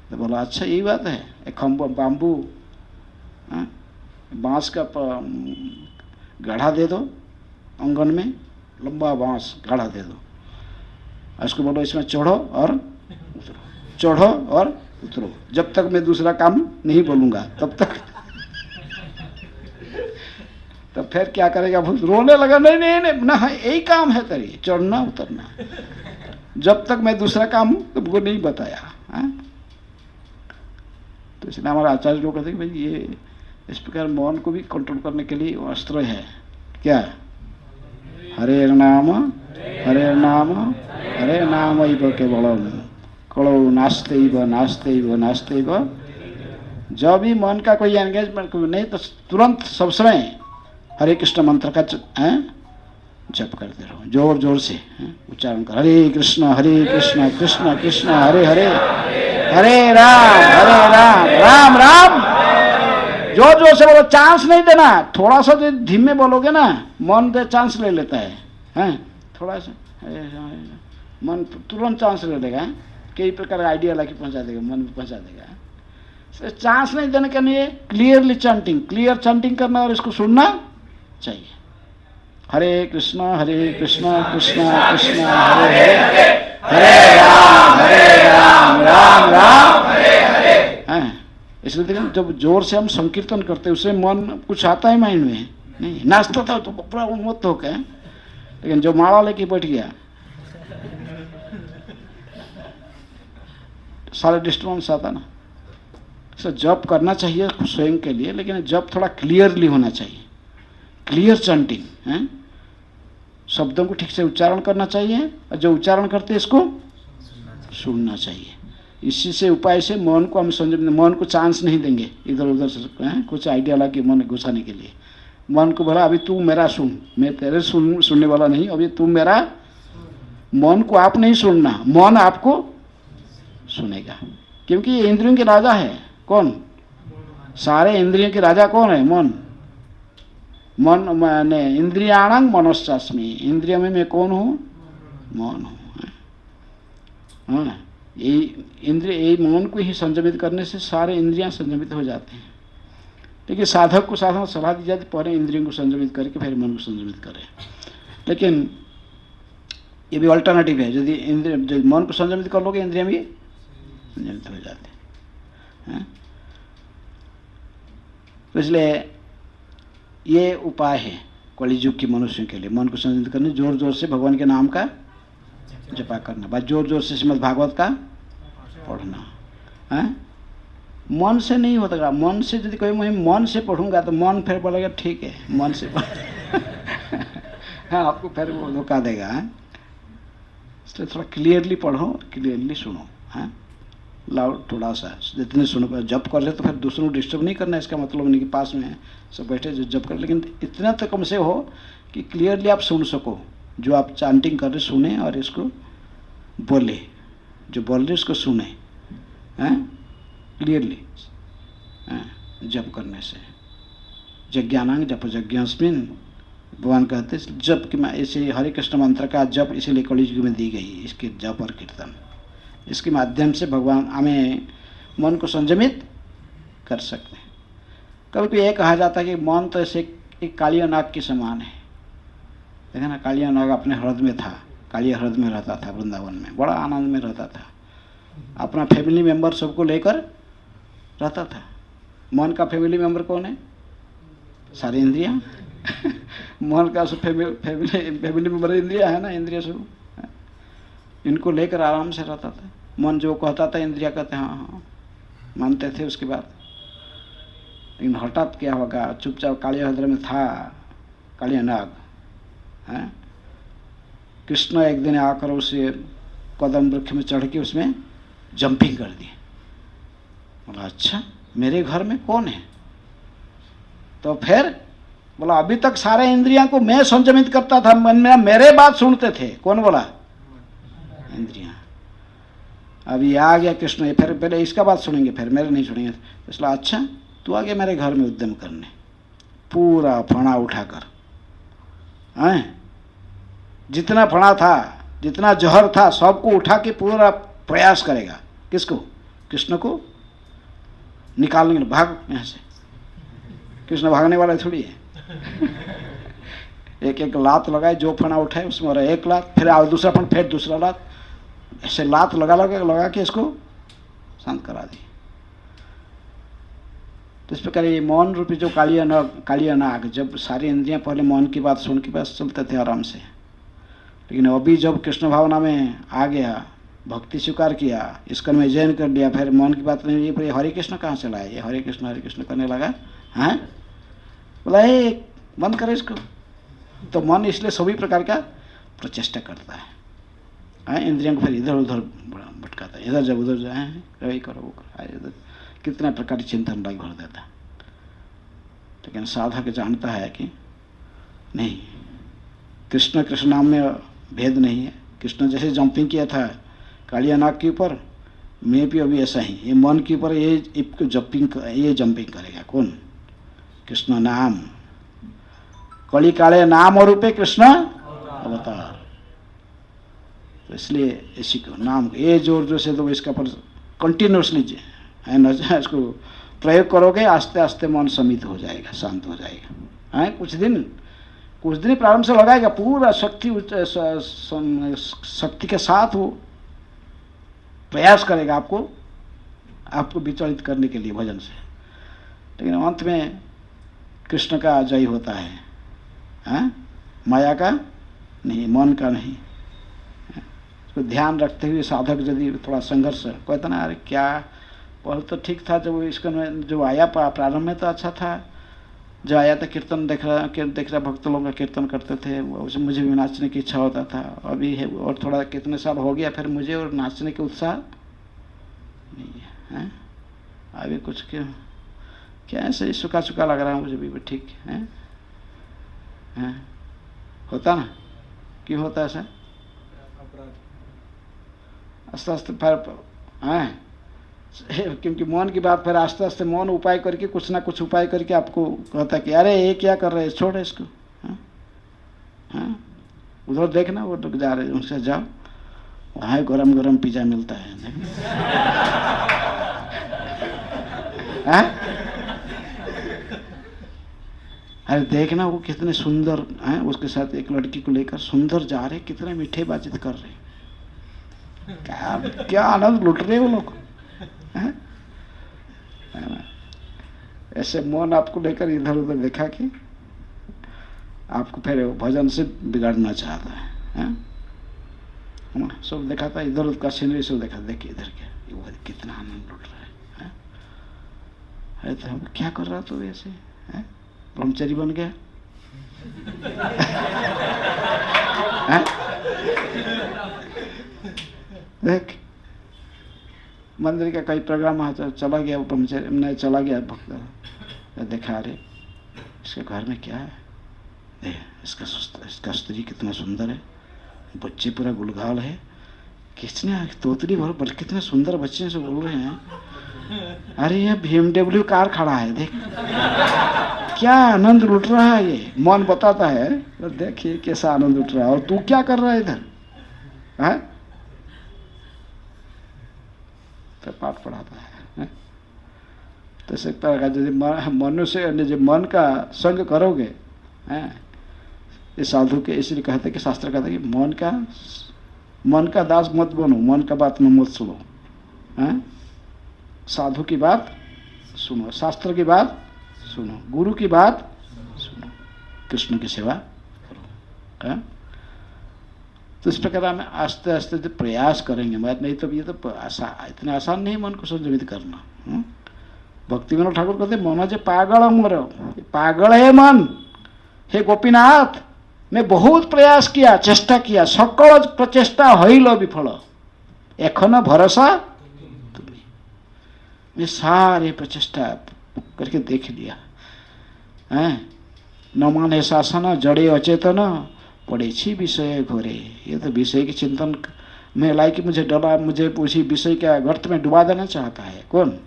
Speaker 1: तो बोला अच्छा यही बात है, एक बाम्बू बांस का गढ़ा दे दो आंगन में, लंबा बांस गढ़ा दे दो, उसको बोलो इसमें चढ़ो और उतरो, चढ़ो और उतरो, जब तक मैं दूसरा काम नहीं बोलूंगा तब तक। तब फिर क्या करेगा, भूत रोने लगा, नहीं नहीं नहीं ना, यही काम है तेरी, चढ़ना उतरना, जब तक मैं दूसरा काम तुमको नहीं बताया। तो इसलिए हमारे आचार्य लोग कहते हैं भाई ये इस प्रकार मन को भी कंट्रोल करने के लिए अस्त्र है। क्या? हरे नाम हरे नाम हरे नाम केवलम कलो नास्ते नास्ते। जब भी मन का कोई एंगेजमेंट नहीं तो तुरंत सब समय हरे कृष्ण मंत्र का जप करते रहो, जोर जोर से उच्चारण कर, हरे कृष्ण कृष्ण कृष्ण हरे हरे, हरे राम राम राम। जोर जोर से बोलो, चांस नहीं देना। थोड़ा सा जो धीमे बोलोगे ना, मन तो चांस ले लेता है, हैं? थोड़ा सा मन तुरंत चांस ले लेगा, कई प्रकार का आइडिया लाके पहुंचा देगा, मन में पहुंचा देगा। चांस नहीं देने के लिए क्लियर चैंटिंग करना और इसको सुनना चाहिए। हरे कृष्ण कृष्ण कृष्ण हरे हरे, हरे राम राम राम हरे हरे। इसलिए देखिए जब जोर से हम संकीर्तन करते हैं उससे मन कुछ आता है माइंड में, नहीं नाचता था तो पूरा उन्मत्त होकर, लेकिन जो माला लेके बैठ गया सारे डिस्टर्बेंस आता ना। सो जप करना चाहिए स्वयं के लिए, लेकिन जप थोड़ा क्लियरली होना चाहिए, क्लियर चैंटिंग है, शब्दों को ठीक से उच्चारण करना चाहिए और जो उच्चारण करते हैं इसको सुनना चाहिए। इसी से उपाय से मन को हम मन को चांस नहीं देंगे इधर उधर से कुछ आइडिया ला के मन घुसाने के लिए। मन को बोला अभी तू मेरा सुन, मैं तेरे सुनने वाला नहीं, अभी तू मेरा। मन को आप नहीं सुनना, मन आपको सुनेगा, क्योंकि ये इंद्रियों के राजा है। कौन? सारे इंद्रियों के राजा कौन है? मन। मन मैंने इंद्रियाणां मनोश्चास्मि, इंद्रियों में मैं कौन हूँ? मन हूँ। हाँ, यही मन को ही संयमित करने से सारे इंद्रियां संयमित हो जाते हैं। लेकिन साधक को साधना सलाह दी जाती पहले इंद्रियों को संयमित करके फिर मन को संयमित करें। लेकिन ये भी अल्टरनेटिव है, यदि इंद्रिय मन को संयमित कर लोगे इंद्रियां भी संयमित हो जाते हैं। तो इसलिए ये उपाय है कलियुग के मनुष्यों के लिए, मन को संयमित करने, जोर जोर से भगवान के नाम का जपा करना, बस जोर जोर से श्रीमद् भागवत का पढ़ना है। मन से नहीं होता, मन से यदि कोई मैं मन से पढ़ूंगा तो मन फिर बोलेगा ठीक है मन से हाँ, आपको फिर वो धोखा देगा। इसलिए थोड़ा क्लियरली पढ़ो, क्लियरली सुनो, हाँ लाउड थोड़ा सा, जितने सुनो। जप कर रहे तो फिर दूसरों को डिस्टर्ब नहीं करना, इसका मतलब नहीं कि पास में सब बैठे जो जप कर, लेकिन इतना तो कम से हो कि क्लियरली आप सुन सको, जो आप चैंटिंग कर रहे सुने और इसको बोले, जो बोल रहे उसको सुने, हैं क्लियरली। जप करने से यज्ञानांग जप यज्ञस्मिन्, भगवान कहते जप कि मैं ऐसे हरे कृष्ण मंत्र का जप इसीलिए कलियुग में दी गई, इसके जप और कीर्तन, इसके माध्यम से भगवान हमें मन को संयमित कर सकते हैं। कभी कभी ये कहा जाता है कि मन तो ऐसे एक कालिया नाग के समान है। देखा ना, कालिया नाग अपने हृदय में था, कालिया हृदय में रहता था, वृंदावन में बड़ा आनंद में रहता था, अपना फैमिली मेंबर सबको लेकर रहता था। मन का फैमिली मेंबर कौन है? सारी इंद्रियां मन का फैमिली मेंबर इंद्रिया है ना, इंद्रिय सब इनको लेकर आराम से रहता था। मन जो कहता था इंद्रिया कहते हाँ हाँ मानते थे। उसके बाद लेकिन हठात क्या होगा, चुपचाप कालियाहद्र में था कालिया नाग है। कृष्ण एक दिन आकर उसे कदम वृक्ष में चढ़ के उसमें जंपिंग कर दी। बोला अच्छा मेरे घर में कौन है? तो फिर बोला अभी तक सारे इंद्रियों को मैं संयमित करता था, मन में मेरे बात सुनते थे। कौन बोला? इंद्रियां। अभी आ गया कृष्ण, फिर पहले इसका बात सुनेंगे फिर मेरे नहीं सुनेंगे। इसलिए अच्छा तू आ गया मेरे घर में उद्यम करने, पूरा फणा उठाकर हैं, जितना फणा था जितना जहर था सबको उठा के पूरा प्रयास करेगा। किसको? कृष्ण को निकालने के लिए। भाग यहाँ से। कृष्ण भागने वाला थोड़ी है। एक एक लात लगाए, जो फणा उठाए उसमें और एक लात, फिर दूसरा फण, फिर दूसरा लात, ऐसे लात लगा के इसको शांत करा दी। तो इस प्रकार ये मौन रूपी जो कालिया नाग, जब सारी इंद्रियां पहले मौन की बात सुन के पास चलते थे आराम से, लेकिन अभी जब कृष्ण भावना में आ गया, भक्ति स्वीकार किया, इसका में जैन कर लिया, फिर मौन की बात नहीं, ये हरे कृष्ण कहाँ से लाए? ये हरे कृष्ण करने लगा हैं। बोला हे बंद करे इसको। तो मन इसलिए सभी प्रकार का प्रचेष्टा करता है, इंद्रियों को फिर इधर उधर भटकाता है, इधर जब उधर जाए, वही करो वो करो, कितने प्रकार की चिंतन लाग भर देता। लेकिन साधक जानता है कि नहीं, कृष्ण कृष्ण नाम में भेद नहीं है। कृष्ण जैसे जंपिंग किया था कालिया नाग के ऊपर, मैं भी अभी ऐसा ही, ये मन के ऊपर ये जंपिंग करेगा। कौन? कृष्ण नाम। कली काले नाम और रूपे कृष्ण अवतार। तो इसलिए इसी को नाम ये जोर से तो इसका पर कंटिन्यूसली है न, इसको प्रयोग करोगे, आस्ते आस्ते मन समित हो जाएगा, शांत हो जाएगा। है कुछ दिन प्रारंभ से लगाएगा, पूरा शक्ति के साथ वो प्रयास करेगा आपको विचलित करने के लिए भजन से। लेकिन अंत में कृष्ण का जय होता है, माया का नहीं, मन का नहीं। तो ध्यान रखते हुए साधक यदि थोड़ा संघर्ष कहता ना, अरे क्या पहले तो ठीक था, जब इसका जो आया प्रारंभ में तो अच्छा था, जो आया था कीर्तन देख रहा भक्त लोगों का कीर्तन करते थे, उसे मुझे भी नाचने की इच्छा होता था। अभी है और थोड़ा कितने साल हो गया, फिर मुझे और नाचने के उत्साह नहीं है। अभी कुछ क्या ऐसे सूखा सूखा लग रहा है मुझे भी ठीक है। होता ना, क्यों होता है ऐसा? आस्ते आस्ते फिर क्योंकि मन की बात, फिर आस्ते आस्ते मौन उपाय करके कुछ ना कुछ उपाय करके आपको कहता कि अरे ये क्या कर रहे हैं, छोड़ इसको। उधर देखना वो लोग जा रहे हैं, उनसे जाओ, वहाँ गरम गरम पिज्जा मिलता है। अरे देखना वो कितने सुंदर हैं, उसके साथ एक लड़की को लेकर सुंदर जा रहे, कितने मीठे बातचीत कर रहे, क्या आनंद लुट रहे वो लोग। ऐसे मन आपको लेकर इधर उधर देखा कि आपको फिर भजन से बिगाड़ना चाहता है। सब देखा था, इधर उधर का सीनरी सब देखा, देखिए इधर क्या कितना आनंद लुट रहा है। तो हम क्या कर रहा तो ऐसे ब्रह्मचारी बन गया। देख मंदिर का कई प्रोग्राम चला गया, ब्रह्मचारी नहीं चला गया भक्त, देखा अरे इसके घर में क्या है, इसका स्त्री कितना सुंदर है, बच्चे पूरा गुलगाल है, किसने तोतली भर कितने सुंदर बच्चे से बोल रहे हैं। अरे ये BMW कार खड़ा है, देख क्या आनंद लुट रहा है। ये मन बताता है, तो देखिए कैसा आनंद लुट रहा है, और तू क्या कर रहा है इधर? है तो पाठ पढ़ाता है। तो इस तरह का यदि मनुष्य जब मन का संग करोगे, इस साधु के इसलिए कहते कि शास्त्र कहते कि मन का दास मत बनो, मन का बात में मत सुनो। साधु की बात सुनो, शास्त्र की बात सुनो, गुरु की बात सुनो। कृष्ण की सेवा करो। हाँ? तो इस प्रकार हम आस्ते आस्ते जो प्रयास करेंगे, मैं नहीं तो ये तो इतना आसान नहीं मन को संयमित करना। भक्ति विनोद ठाकुर कहते मन जे पागल मोर, पागल है मन। हे गोपीनाथ, मैं बहुत प्रयास किया, चेष्टा किया, सकल प्रचेष्टा हईल विफल, एखन भरोसा तुम्हें। मैं सारे प्रचेष्टा करके देख लिया, न माने शासन जड़े अचेतन पड़े छी विषय घोरे। ये तो विषय के चिंतन में लाइक मुझे डरा, मुझे उसी विषय के गर्त में डुबा देना चाहता है कौन?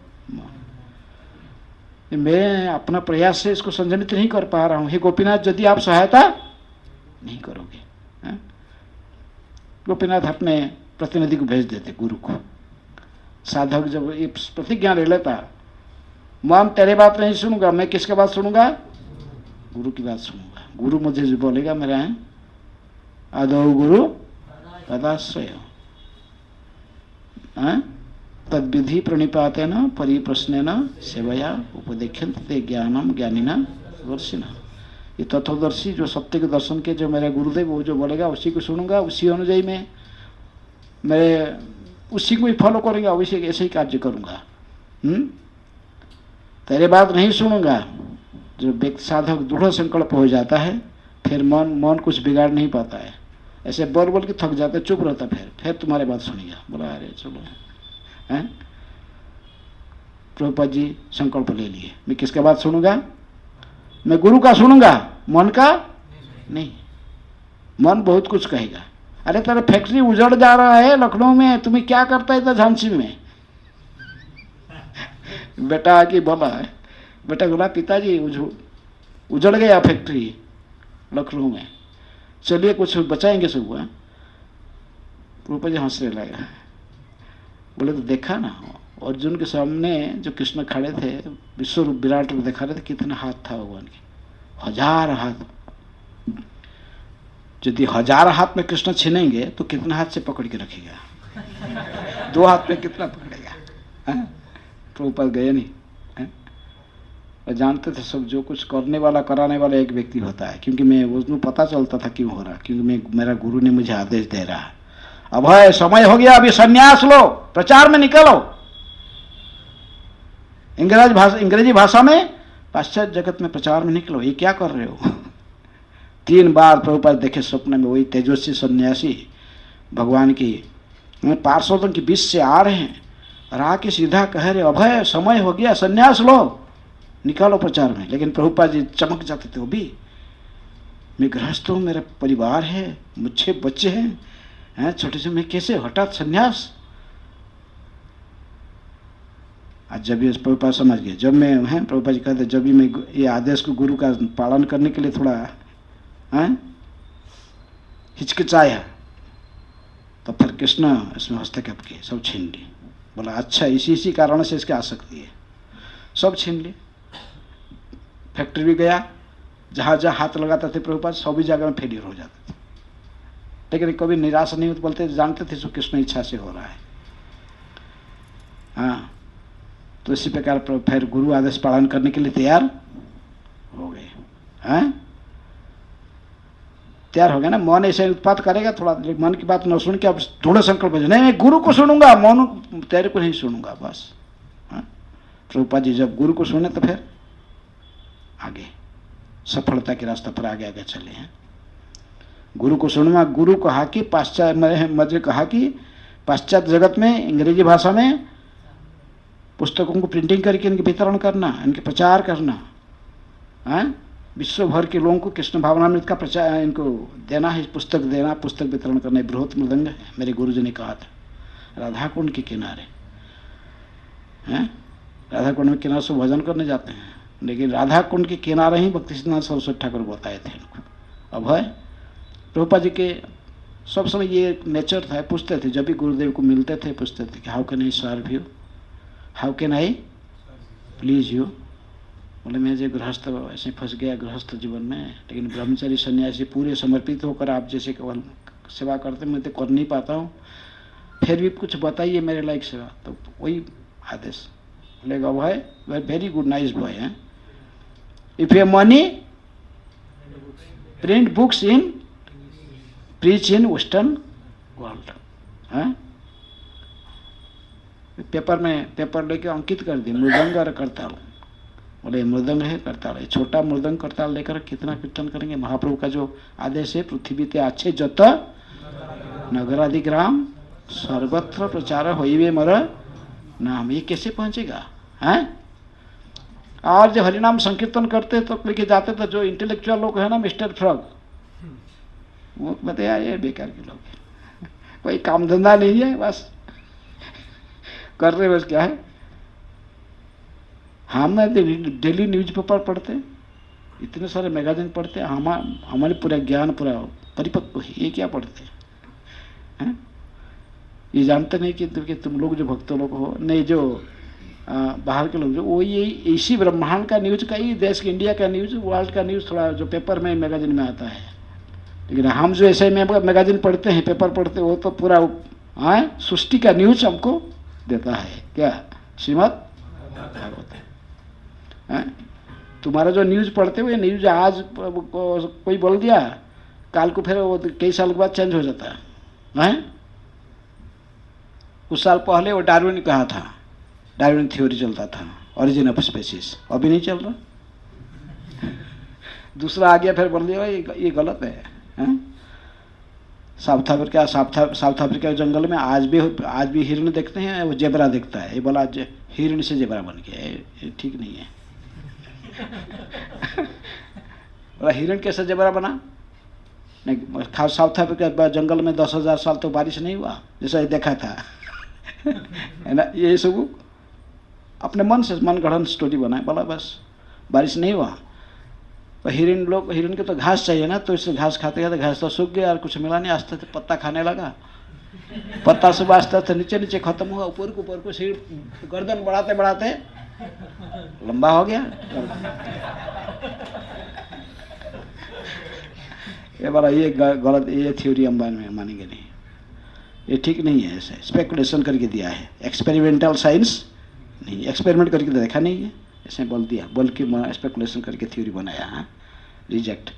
Speaker 1: मैं अपना प्रयास से इसको संयमित नहीं कर पा रहा हूं। हे गोपीनाथ, यदि आप सहायता नहीं करोगे। गोपीनाथ अपने प्रतिनिधि को भेज देते, गुरु को। साधक जब ये प्रतिज्ञा ले लेता, मन तेरे बात नहीं सुनूंगा, मैं किसके बात सुनूंगा? गुरु की बात सुनूंगा। गुरु मुझे जो बोलेगा मेरा है आदौ गुरु पदाश्रय। तद विधि प्रणिपातेन परिप्रश्नेन सेवया उपदेख्यन्ते ज्ञानम ज्ञानिना दर्शिना। ये तत्वदर्शी जो सत्य के दर्शन के जो मेरा गुरुदेव वो जो बोलेगा उसी को सुनूंगा, उसी अनुଯାयी मैं उसी को ही फॉलो करूंगा, वैसे ऐसे ही कार्य करूंगा। तेरे बात नहीं सुनूंगा। जो व्यक्ति साधक दृढ़ संकल्प हो जाता है, फिर मन कुछ बिगाड़ नहीं पाता है। ऐसे बोल बोल के थक जाता है, चुप रहता, फिर तुम्हारे बात सुनेगा। बोला अरे चलो हैं। प्रभुपाद जी संकल्प ले लिए, मैं किसका बात सुनूंगा? मैं गुरु का सुनूंगा, मन का नहीं। मन बहुत कुछ कहेगा, अरे तेरा फैक्ट्री उजड़ जा रहा है लखनऊ में, तुम्हें क्या करता है झांसी में? बेटा आके बोला है, बेटा बोला पिताजी उजड़ गया फैक्ट्री लखनऊ में, चलिए कुछ बचाएंगे सब। प्रभुपाद जी हंसने लगा, बोले तो देखा ना अर्जुन के सामने जो कृष्ण खड़े थे, विश्व रूप विराट रूप दिखा रहे थे, कितना हाथ था भगवान के? 1000 हाथ। यदि 1000 हाथ में कृष्ण छीनेंगे तो कितना हाथ से पकड़ के रखेगा? 2 हाथ में कितना पकड़ेगा? प्रभुपाद गए नहीं। और जानते थे सब, जो कुछ करने वाला कराने वाला एक व्यक्ति होता है, क्योंकि मैं उसको पता चलता था क्यों हो रहा, क्योंकि मेरा गुरु ने मुझे आदेश दे रहा है, अब है समय हो गया, अभी संन्यास लो, प्रचार में निकलो। अंग्रेजी भाषा में पाश्चात्य जगत में प्रचार में निकलो। ये क्या कर रहे हो? 3 बार प्रभुपाद देखे स्वप्न में, वही तेजस्वी सन्यासी भगवान की पार्षदों के बीच से आ रहे हैं, और आके सीधा कह रहे अभय समय हो गया, संन्यास लो, निकालो प्रचार में। लेकिन प्रभुपाद जी चमक जाते थे, वो भी मैं गृहस्थ हूँ, मेरा परिवार है, मुझे बच्चे हैं, छोटे से, मैं कैसे हठात संन्यास? आज जब ये प्रभुपाद समझ गए, जब मैं प्रभुपाद जी कहते जब भी मैं ये आदेश को गुरु का पालन करने के लिए थोड़ा हिचकिचाया, तो फिर कृष्ण इसमें हस्तक्षेप किए, सब छीन लिए। बोला अच्छा इसी कारण से इसकी आसक्ति है, सब छीन लिए। फैक्ट्री भी गया, जहाँ हाथ लगाते थे प्रभुपाद सभी जगह में फेलियर हो जाते थे, लेकिन कभी निराश नहीं होते, बोलते जानते थे जो कृष्ण इच्छा से हो रहा है। हाँ, तो इसी प्रकार फिर गुरु आदेश पालन करने के लिए तैयार हो गए। तैयार हो गया ना। मन ऐसे उत्पात करेगा थोड़ा, मन की बात न सुन के अब थोड़ा संकल्प नहीं, मैं गुरु को सुनूंगा, मन तेरे को नहीं सुनूंगा बस। प्रभुपाद जी जब गुरु को सुने तो फिर आगे सफलता के रास्ते पर आगे आगे चले हैं। गुरु को सुनना, गुरु कहा कि मुझे कहा कि पाश्चात्य जगत में अंग्रेजी भाषा में पुस्तकों को प्रिंटिंग करके इनके वितरण करना, इनके प्रचार करना, विश्व भर के लोगों को कृष्ण भावनामृत का प्रचार इनको देना है, पुस्तक देना, पुस्तक वितरण करना। बृहत मृदंग है, मेरे गुरुजी ने कहा था। राधा कुंड के किनारे राधा कुंड में किनारे से भजन करने जाते हैं, लेकिन राधा कुंड के किनारे ही भक्ति सिद्धांत सरस्वती ठाकुर बताए थे इनको। अब है प्रभुपाद जी के सब समय ये नेचर था, पूछते थे जब भी गुरुदेव को मिलते थे, पूछते थे कि how can I serve you, how can I please you. बोले मैं जो गृहस्थ ऐसे फंस गया गृहस्थ जीवन में, लेकिन ब्रह्मचारी सन्यासी पूरे समर्पित होकर आप जैसे केवल सेवा करते मैं तो कर नहीं पाता हूँ, फिर भी कुछ बताइए मेरे लायक सेवा। तो वही आदेश बोलेगा भाई वेरी गुड नाइस बॉय है, if you money print books in preach in western world. Paper में पेपर लेके अंकित कर दी मृदंग और करताल। बोले मृदंग है करताल है, छोटा मृदंग करताल लेकर कितना कीर्तन करेंगे। महाप्रभु का जो आदेश है, पृथ्वी ते अच्छे जत नगरादि ग्राम सर्वत्र प्रचार होइबे मर नाम, ये कैसे पहुंचेगा हैं? और जब हरिनाम संकीर्तन करते तो लेके जाते तो जो इंटेलेक्चुअल लोग है ना, मिस्टर फ्रॉग, वो बताया ये बेकार के लोग हैं, कोई काम धंधा नहीं है, बस कर रहे बस क्या है। हम डेली न्यूज़पेपर पढ़ते, इतने सारे मैगजीन पढ़ते, हमारे पूरा ज्ञान पूरा परिपक्व है, ये क्या पढ़ते हैं? ये जानते नहीं कि तुम लोग जो भक्त लोग हो, नहीं जो बाहर के लोग जो, वो ये इसी ब्रह्मांड का न्यूज़ का ही, देश के इंडिया का न्यूज़, वर्ल्ड का न्यूज़ थोड़ा जो पेपर में मैगजीन में आता है। लेकिन हम जो ऐसे मैगजीन पढ़ते हैं, पेपर पढ़ते, वो तो पूरा सृष्टि का न्यूज़ हमको देता है। क्या? श्रीमद् भागवत है। तुम्हारा जो न्यूज़ पढ़ते हुए न्यूज़ आज कोई बोल दिया, काल को फिर वो कई साल के बाद चेंज हो जाता है। कुछ साल पहले वो डार्विन ने कहा था, डार्विन थ्योरी चलता था, ओरिजिन ऑफ स्पेसीज, अभी नहीं चल रहा। दूसरा आ गया फिर बोल दिया ये गलत है। साउथ अफ्रीका के जंगल में आज भी हिरण देखते हैं, वो जेबरा दिखता है, ये बोला हिरण से जेबरा बन गया, ये ठीक नहीं है। बोला हिरण कैसे जेबरा बना? नहीं, साउथ अफ्रीका जंगल में 10,000 साल तो बारिश नहीं हुआ, जैसा देखा था है ना। ये सब अपने मन से मन गढ़ंत स्टोरी बनाए, बोला बस बारिश नहीं हुआ। तो हिरण के तो घास चाहिए ना, तो इससे घास खाते खाते घास तो सूख गया और कुछ मिला नहीं, आस्ते आस्ते पत्ता खाने लगा, पत्ता सुबह आस्ते आस्ते नीचे नीचे खत्म हुआ, ऊपर को सिर गर्दन बढ़ाते बढ़ाते लंबा हो गया। ये बोला ये गलत, ये थ्योरी हम मानेंगे नहीं, ये ठीक नहीं है। ऐसे स्पेकुलेशन करके दिया है, एक्सपेरिमेंटल साइंस नहीं, एक्सपेरिमेंट करके देखा नहीं है, ऐसे बोल दिया, बल्कि स्पेकुलेशन करके थ्योरी बनाया। हाँ, रिजेक्ट।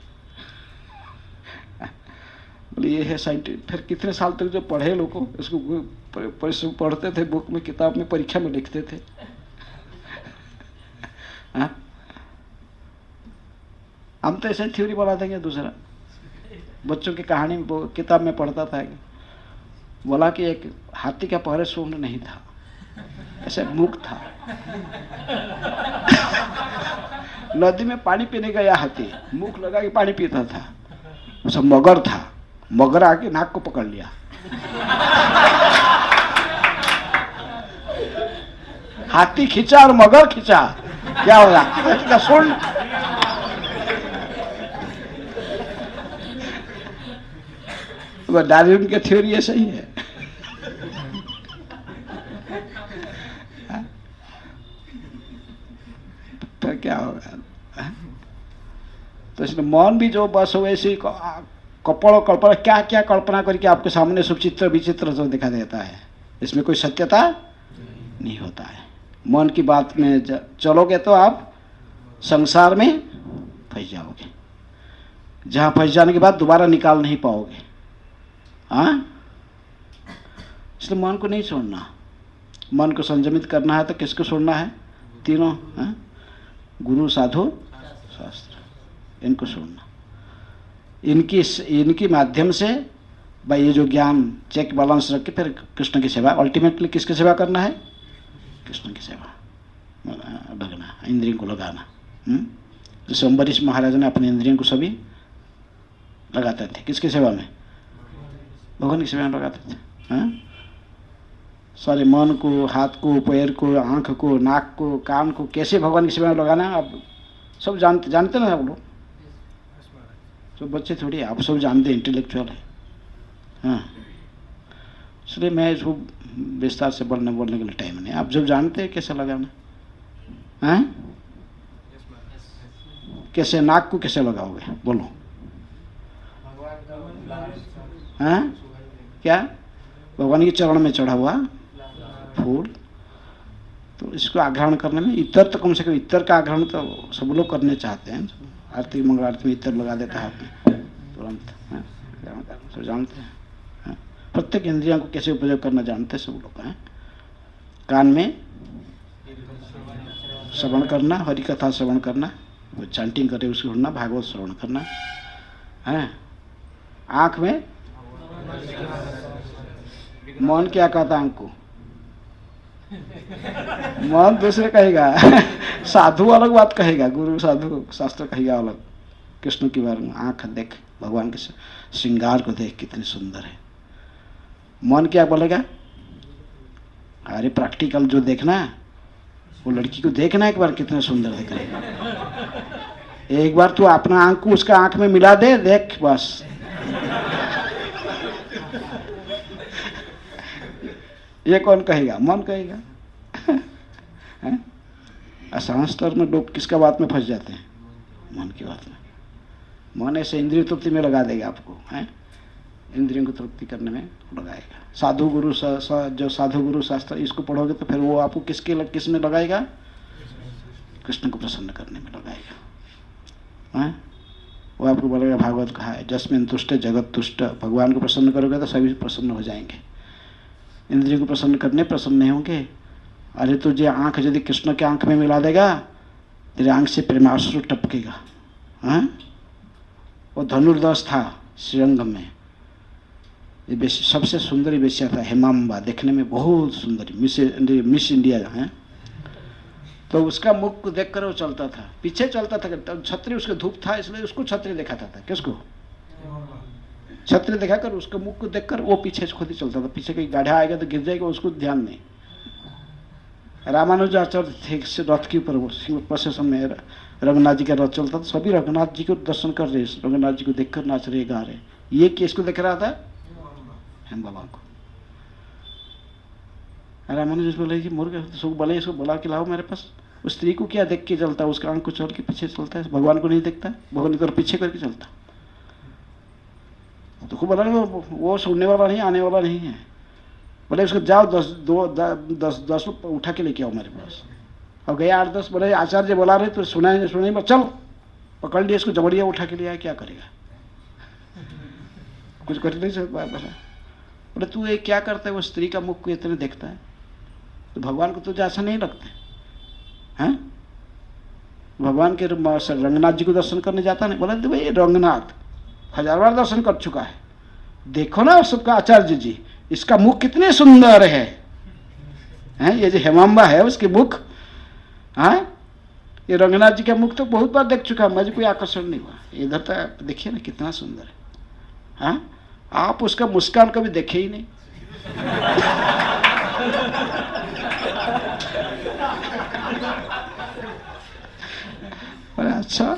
Speaker 1: बोले ये है साइंटिफिक। फिर कितने साल तक जो पढ़े लोग इसको पढ़ते थे, बुक में, किताब में, परीक्षा में लिखते थे। हाँ, हम तो ऐसे थ्योरी बना देंगे। दूसरा बच्चों की कहानी में किताब में पढ़ता था, बोला कि एक हाथी का पहले सूंड नहीं था, ऐसे मुख था। नदी में पानी पीने गया हाथी, मुख लगा के पानी पीता था, उसे मगर था, मगर आके नाक को पकड़ लिया। हाथी खींचा और मगर खींचा, क्या होगा? हाथी का सूंड। डार्विन की थ्योरी ऐसा ही है। तो क्या होगा? तो इसलिए मन भी जो बस वैसे कपड़ कल्पना, क्या क्या कल्पना करके आपके सामने सब चित्र विचित्र तो दिखा देता है, इसमें कोई सत्यता नहीं होता है। मन की बात में चलोगे तो आप संसार में फंस जाओगे, जहां फंस जाने के बाद दोबारा निकाल नहीं पाओगे। हाँ, इसलिए मन को नहीं छोड़ना। मन को संयमित करना है तो किसको छोड़ना है? तीनों, गुरु, साधु, शास्त्र, इनको छोड़ना। इनकी माध्यम से भाई ये जो ज्ञान चेक बैलेंस रख के फिर कृष्ण की सेवा, अल्टीमेटली किसकी सेवा करना है? कृष्ण की सेवा लगना, इंद्रियों को लगाना। जैसे अम्बरीश महाराज ने अपने इंद्रियों को सभी लगाते थे, किसकी सेवा में? भगवान की सेवा में लगाते थे। सारे मन को, हाथ को, पैर को, आँख को, नाक को, कान को कैसे भगवान की सेवा में लगाना है, आप सब जानते ना। आप लोग तो बच्चे थोड़ी, आप सब जानते, इंटेलेक्चुअल है। हाँ, इसलिए मैं इसको विस्तार से बोलने के लिए टाइम नहीं, आप जब जानते हैं कैसे लगाना। हाँ, कैसे नाक को कैसे लगाओगे? बोलो। हाँ, क्या? भगवान के चरण में चढ़ा हुआ फूल, तो इसको आग्रहण करने में इतर तो कम से कम, इतर का आग्रहण तो सब लोग करने चाहते हैं। आरती मंगल आरती में इतर लगा देता है हाथ में। जानते हैं, सब जानते हैं, हाँ? प्रत्येक इंद्रियों को कैसे उपयोग करना जानते हैं सब लोग हैं। कान में श्रवण करना, हरि कथा श्रवण करना, वो चैंटिंग करे उसको सुनना, भागवत श्रवण करना है। आंख में मन क्या कहता है आंख को? मन दूसरे कहेगा साधु अलग बात कहेगा, गुरु साधु शास्त्र कहेगा अलग। कृष्ण के बारे में आंख देख, भगवान के श्रृंगार को देख कितनी सुंदर है। मन क्या बोलेगा? अरे प्रैक्टिकल जो देखना, वो लड़की को देखना एक बार कितने सुंदर दिख रही है। एक बार तू अपना आंख को उसका आंख में मिला दे, देख बस। ये कौन कहेगा? मन कहेगा। आसान स्तर में लोग किसका बात में फंस जाते हैं? मन की बात में। मन ऐसे इंद्रिय तृप्ति में लगा देगा आपको, है इंद्रियों को तृप्ति करने में लगाएगा। साधु गुरु जो साधु गुरु शास्त्र इसको पढ़ोगे तो फिर वो आपको किस में लगाएगा? कृष्ण को प्रसन्न करने में लगाएगा, है? वो आपको बोलेगा भागवत कहा है, जस्मिन तुष्ट जगत तुष्ट। भगवान को प्रसन्न करोगे तो सभी प्रसन्न हो जाएंगे। इंद्रियों को प्रसन्न करने प्रसन्न नहीं होंगे। अरे तुझे आंख यदि कृष्ण के आंख में मिला देगा, तेरे आंख से प्रेमाश्रु टपकेगा, हाँ? वो धनुर्धर था श्रीरंगम में, ये सबसे सुंदरी वेश्या था हेमाम्बा, देखने में बहुत सुंदरी, मिस इंडिया है। तो उसका मुख को देखकर वो चलता था, पीछे चलता था। छतरी उसका धूप था इसलिए उसको छतरी दिखाता था। किसको? छतरी दिखाकर उसके मुख को देखकर वो पीछे से खुद ही चलता था। पीछे कहीं गाढ़ा आएगा तो गिर जाएगा, उसको ध्यान नहीं। रामानुजाचार्य थे रथ के ऊपर प्रोसेसन में रंगनाथ जी का रथ चलता था, सभी रंगनाथ जी को दर्शन कर रहे, रंगनाथ जी को देखकर नाच रहे, गा रहे। ये किसको देख रहा था? हेम बाबा को। रामानुज बोले कि मुर्गा सब बोले, इसको बुला के लाओ मेरे पास। उस स्त्री को क्या देख के चलता है? उसका आंख को छोड़ के पीछे चलता है, भगवान को नहीं देखता, भगवान की तरफ पीछे करके चलता। तो खूब बोला वो सुनने वाला नहीं, आने वाला नहीं है। बोले उसको जाओ 10 उठा के लेके आओ मेरे पास। अब गया 8-10, बोले आचार्य बोला रहे तो सुना नहीं, चल पकड़ लिया इसको, जबड़िया उठा के लिया, क्या करेगा? कुछ कर नहीं सकता। बोले तू ये क्या करता है? वो स्त्री का मुख को इतने देखता है तो भगवान को तुझे ऐसा नहीं लगता है? भगवान के रंगनाथ जी को दर्शन करने जाता नहीं? बोला भाई रंगनाथ 1000 बार दर्शन कर चुका है, देखो ना सबका आचार्य जी, इसका मुख कितने सुंदर है, हैं? ये जो हेमाम्बा है उसके मुख, हाँ ये रंगनाथ जी का मुख तो बहुत बार देख चुका, मुझे कोई आकर्षण नहीं हुआ। इधर तो देखिए ना कितना सुंदर है, हाँ? आप उसका मुस्कान कभी देखे ही नहीं। अच्छा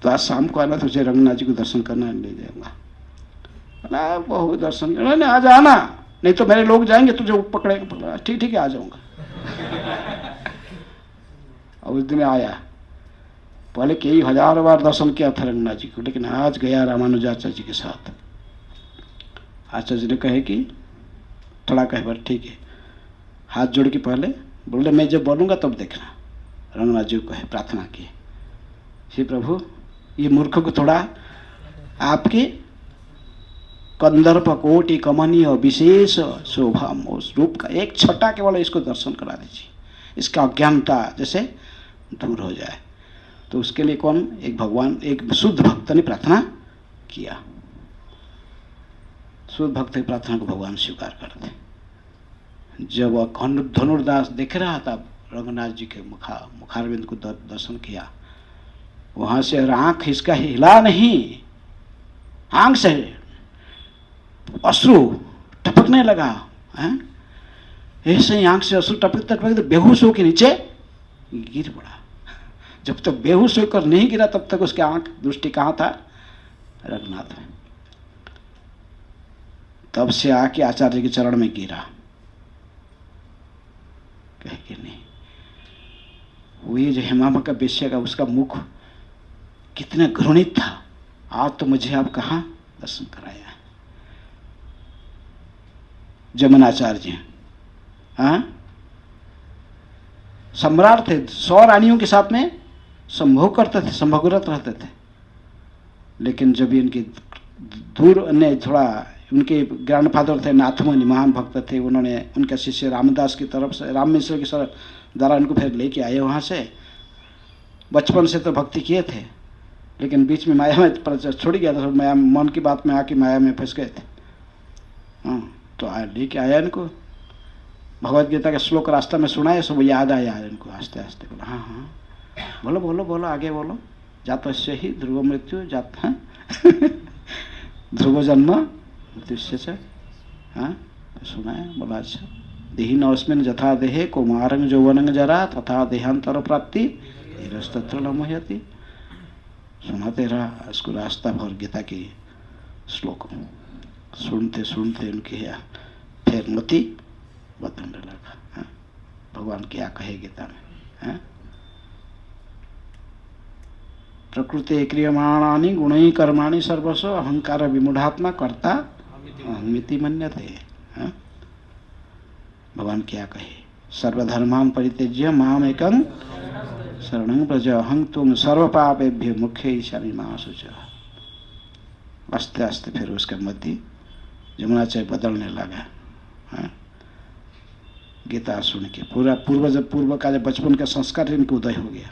Speaker 1: तो आज शाम को आना, तुझे रंगनाथ जी को दर्शन करना ले जाऊंगा। बहुत दर्शन करना नहीं, आज आना, नहीं तो मेरे लोग जाएंगे तुझे पकड़ेंगे। ठीक है आ जाऊंगा। और उस दिन आया, पहले कई 1000 बार दर्शन किया था रंगनाथ जी को, लेकिन आज गया रामानुजाचार्य जी के साथ। आचार्य जी ने कहे कि थोड़ा कहे बार ठीक है, हाथ जोड़ के पहले बोले मैं जब बोलूंगा तब देखना। रंगनाथ जी को कहे, प्रार्थना की, हे प्रभु ये मूर्ख को थोड़ा आपके कंदर्प कोटि कमनीय विशेष शोभा उस रूप का एक छटा केवल इसको दर्शन करा दीजिए, इसका अज्ञानता जैसे दूर हो जाए। तो उसके लिए कौन? एक भगवान, एक शुद्ध भक्त ने प्रार्थना किया। शुद्ध भक्त की प्रार्थना को भगवान स्वीकार करते। जब वह धनुर्दास देख रहा था रंगनाथ जी के मुखारविंद को दर्शन किया, वहां से आंख इसका हिला नहीं, आंख से अश्रु टपकने लगा, ऐसे ही आंख से अश्रु टपकते टपकते बेहोश होकर नीचे गिर पड़ा। जब तक बेहोश होकर नहीं गिरा तब तक उसकी आंख दृष्टि कहाँ था? रंगनाथ में। तब से आके आचार्य के चरण में गिरा, कह के नहीं। वही जो हेमामा का वेश्या का उसका मुख कितना घृणित था, आज तो मुझे आप कहाँ दर्शन कराया। जमनाचार्य हाँ सम्राट थे, 100 रानियों के साथ में संभोग करते थे, संभोगरत रहते थे। लेकिन जब इनकी दूर ने थोड़ा, उनके ग्रैंडफादर थे नाथमुनि, महान भक्त थे, उन्होंने उनके शिष्य रामदास की तरफ से, राम मिश्र के द्वारा उनको फिर लेके आए वहाँ से। बचपन से तो भक्ति किए थे, लेकिन बीच में माया में छोड़ गया था, माया मन की बात में आके माया में फंस गए थे। हाँ, तो लेके आया इनको, भगवत गीता के श्लोक रास्ता में सुनाए, सब याद आया इनको। आस्ते आस्ते बोला हाँ हाँ, बोलो बोलो बोलो, आगे बोलो। जातस्य ही ध्रुव मृत्यु जात, ध्रुव जन्म मृत्यु से, हाँ सुना है। बोला अच्छा, देहि नस्मिन् यथा देहे कौमारं यौवनं जरा तथा देहांतर प्राप्ति धीरस्तत्र न मुह्यति। सुनाते रहा इसको रास्ता भर गीता की श्लोक, सुनते सुनते उनके यहाँ फिर मति बदलने लगा। हाँ? भगवान क्या कहे गीता में, हाँ? प्रकृति क्रियमाणानि गुणैः कर्माणि सर्वस्व अहंकार विमूढ़ात्मा कर्ता अहमिति मन्यते। हाँ? भगवान क्या कहे, सर्वधर्मान् परित्यज्य माम एकं शरणं व्रज अहं त्वं सर्वपापेभ्यो मोक्षयिष्यामि मा शुचः। आस्ते आस्ते फिर उसका मति यमुनाचार्य बदलने लगा। हाँ? गीता सुन के पूरा पूर्व का जो बचपन का संस्कार इनको उदय हो गया।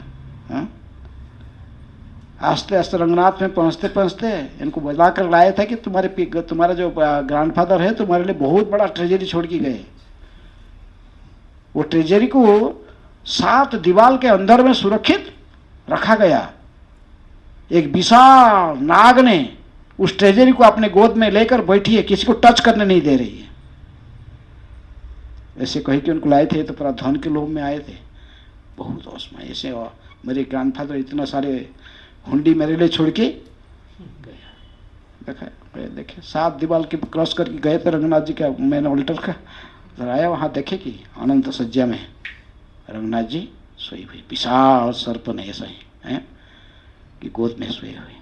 Speaker 1: हाँ? आस्ते आस्ते रंगनाथ में पहुंचते पहुंचते इनको बता कर लाया था कि तुम्हारा जो ग्रैंडफादर है तुम्हारे लिए बहुत बड़ा ट्रेजरी छोड़ के गए। वो ट्रेजरी को 7 दीवार के अंदर में सुरक्षित रखा गया। एक विशाल नाग ने उस ट्रेजरी को अपने गोद में लेकर बैठी है, किसी को टच करने नहीं दे रही है। ऐसे कही कि उनको लाए थे तो पूरा धन के लोभ में आए थे, बहुत औसमा ऐसे। मेरे ग्रैंडफादर इतना सारे हुंडी मेरे लिए छोड़ के गया। देखा देखे 7 दीवार के क्रॉस करके गए थे रंगनाथ जी का मेन ऑल्टर का। आया वहाँ देखे कि अनंत सज्जा में रंगनाथ जी सोई हुई, विशाल सर्प ने ऐसा ही है कि गोद में सोए हुए।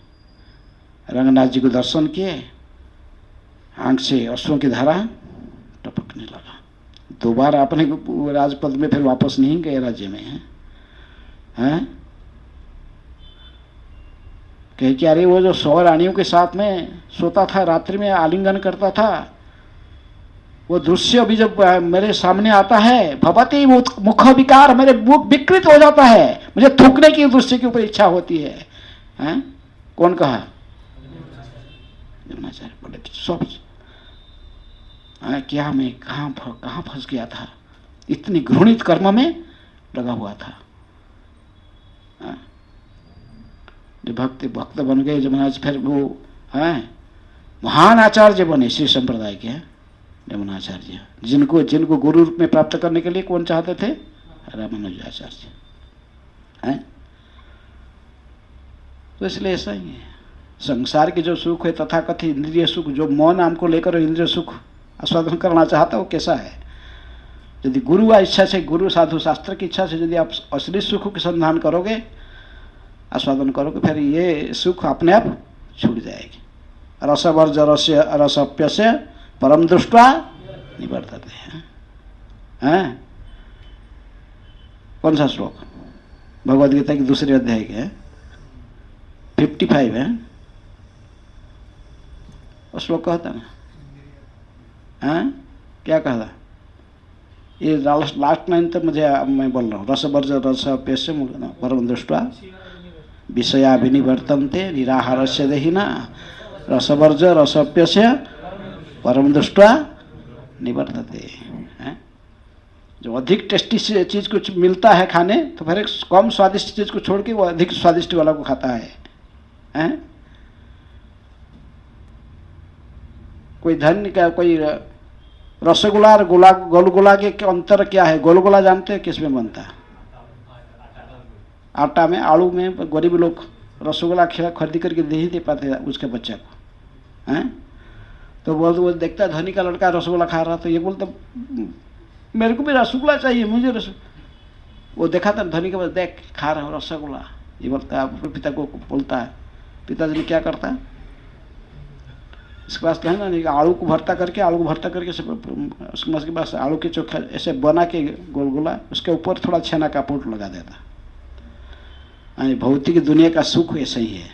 Speaker 1: रंगनाथ जी को दर्शन किए, आंख से अश्रों की धारा टपकने लगा। दोबारा अपने राजपद में फिर वापस नहीं गए राज्य में। हैं कहे कि अरे वो जो 100 रानियों के साथ में सोता था, रात्रि में आलिंगन करता था, वो दृश्य अभी जब मेरे सामने आता है, भवती मुख विकार, मेरे मुख विकृत हो जाता है, मुझे थूकने की दृश्य के ऊपर इच्छा होती है। हैं? कौन कहा? यमुनाचार्य बोले सब क्या मैं कहाँ फंस गया था, इतनी घृणित कर्म में लगा हुआ था। जो भक्त बन गए यमुनाचार्य, फिर वो महान आचार्य बने श्री संप्रदाय के यमुनाचार्य, जिनको गुरु रूप में प्राप्त करने के लिए कौन चाहते थे? रामानुजाचार्य। हैं? तो इसलिए ऐसा ही है, संसार के जो सुख है तथाकथित इंद्रिय सुख, जो मौन हमको लेकर इंद्रिय सुख आस्वादन करना चाहता है, वो कैसा है? यदि गुरु का इच्छा से, गुरु साधु शास्त्र की इच्छा से यदि आप असली सुख के संधान करोगे, आस्वादन करोगे, फिर ये सुख अपने आप छूट जाएगी। रसवर्ज रसप्य से परम दृष्टा निवर्तते हैं। कौन सा श्लोक? भगवद गीता की दूसरे अध्याय के 55 है। वो श्लोक कहता ना, क्या कहता? ये लास्ट लाइन तो मुझे मैं बोल रहा हूँ, रसवर्ज रसप्य से परम दृष्टा विषयाभिनिवर्तन्ते निराहारस्य देहिना रसवर्ज रसप्य से परम दृष्टा निवर्तते। जो अधिक टेस्टी चीज कुछ मिलता है खाने, तो फिर एक कम स्वादिष्ट चीज को छोड़ के वो अधिक स्वादिष्ट वाला को खाता है। कोई धन्य का कोई रसगुल्ला और गोलगुला के अंतर क्या है? गोलगुला जानते हैं किस में बनता है? आटा में, आलू में। गरीब लोग रसगुल्ला खरीद करके दे ही दे पाते उसके बच्चे को। हैं? तो वो देखता धनी का लड़का रसगुल्ला खा रहा, तो ये बोलता मेरे को भी रसगुल्ला चाहिए, मुझे वो देखा था धनी के पास, देख खा रहा हूँ रसगुल्ला। ये बोलता है, अपने पिता को बोलता है। पिताजी ने क्या करता है, इसके पास है ना, आलू को भरता करके उसके पास आलू के चोखा ऐसे बना के गोलगुला, उसके ऊपर थोड़ा छेना का पोट लगा देता। भौतिक दुनिया का सुख ऐसा ही है।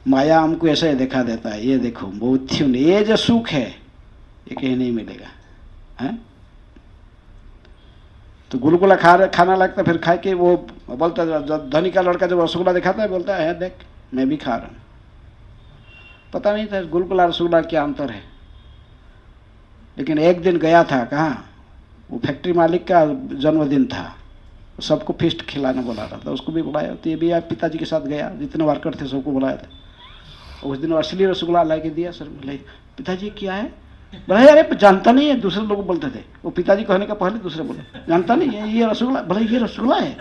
Speaker 1: माया हमको ऐसा ही दिखा देता है, ये देखो बहुत ये जो सुख है ये कहीं नहीं मिलेगा है? तो गुलगुला खाना लगता, फिर खा के वो बोलता, धनी का लड़का जब रसगुल्ला दिखाता है बोलता है देख मैं भी खा रहा हूं। पता नहीं था गुलगुला रसगुल्ला क्या अंतर है। लेकिन एक दिन गया था, कहाँ, वो फैक्ट्री मालिक का जन्मदिन था, सबको फिस्ट खिलाने बोला रहा था, उसको भी बुलाया। तो ये भी आप पिताजी के साथ गया, जितने वर्कर थे सबको बुलाया था। उस दिन असली रसगुल्ला ला के दिया। सर बोले पिताजी क्या है? बोले अरे जानता नहीं है, दूसरे लोग बोलते थे। वो पिताजी कहने का पहले दूसरे बोले जानता नहीं है ये रसगुल्ला। बोले ये रसगुल्ला है।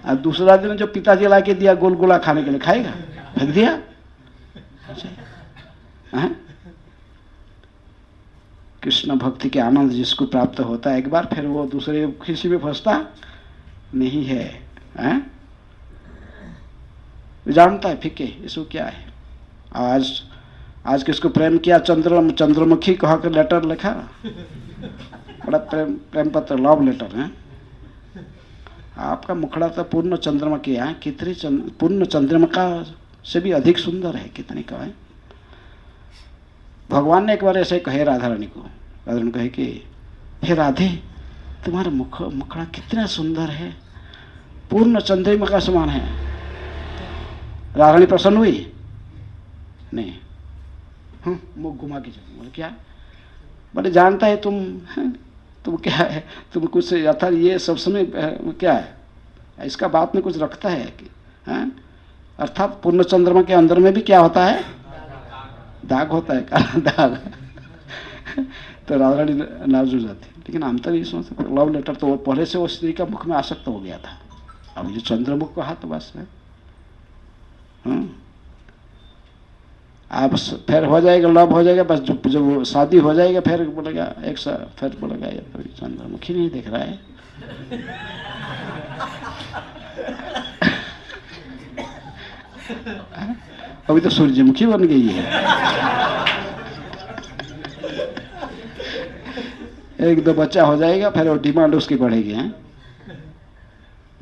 Speaker 1: और दूसरा दिन जो पिताजी ला के दिया गुलगुला खाने के लिए, खाएगा? फेंक दिया। कृष्ण भक्ति के आनंद जिसको प्राप्त होता है एक बार, फिर वो दूसरे किसी में फंसता नहीं है, जानता है फीके इसको क्या है। आज किसको प्रेम किया? चंद्रमुखी कहा कर लेटर लिखा, बड़ा प्रेम पत्र, लव लेटर है। आपका मुखड़ा तो पूर्ण चंद्रमुखी है, कितनी पूर्ण चंद्रमुखा से भी अधिक सुंदर है, कितनी का है। भगवान ने एक बार ऐसे कहे राधा रानी को, राधा रानी कहे कि हे राधे तुम्हारा मुखड़ा कितना सुंदर है, पूर्ण चंद्रमा समान है। राधा रानी प्रसन्न हुई नहीं, मुख घुमा के चलो। बोले क्या? बोले जानता है तुम क्या है, तुम कुछ अर्थात ये सब समय क्या है, इसका बात में कुछ रखता है कि अर्थात पूर्ण चंद्रमा के अंदर में भी क्या होता है? दाग होता है, काला दाग। तो राधा रानी नाराज हो जाती। लेकिन हम तो नहीं सोचते, लव लेटर तो वो पहले से वो स्त्री का मुख में आसक्त हो गया था। अब ये चंद्रमुख कहा तो बस है। आप फिर हो जाएगा, लव हो जाएगा, बस जब शादी हो जाएगा फिर बोलेगा फिर बोलेगा ये तो चंद्रमुखी नहीं दिख रहा है। अभी तो सूर्यमुखी बन गई है। एक दो बच्चा हो जाएगा फिर वो डिमांड उसकी बढ़ेगी, हैं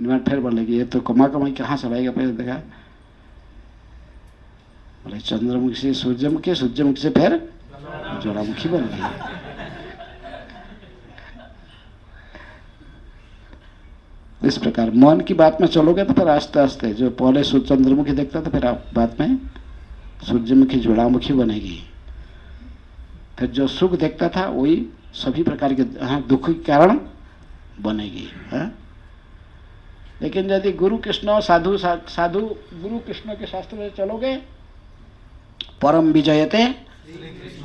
Speaker 1: डिमांड फिर बढ़ेगी। ये तो कमाई कहाँ से लाएगा? फिर देखा बोले चंद्रमुखी से सूर्यमुखी, सूर्यमुखी से फिर ज्वालामुखी बन गई। इस प्रकार मन की बात में चलोगे तो फिर आस्ते आस्ते जो पहले चंद्रमुखी देखता था फिर आप बात में सूर्यमुखी ज्वालामुखी बनेगी। फिर जो सुख देखता था वही सभी प्रकार के दुख के कारण बनेगी। लेकिन यदि गुरु कृष्ण साधु गुरु कृष्ण के शास्त्र में चलोगे, परम विजयते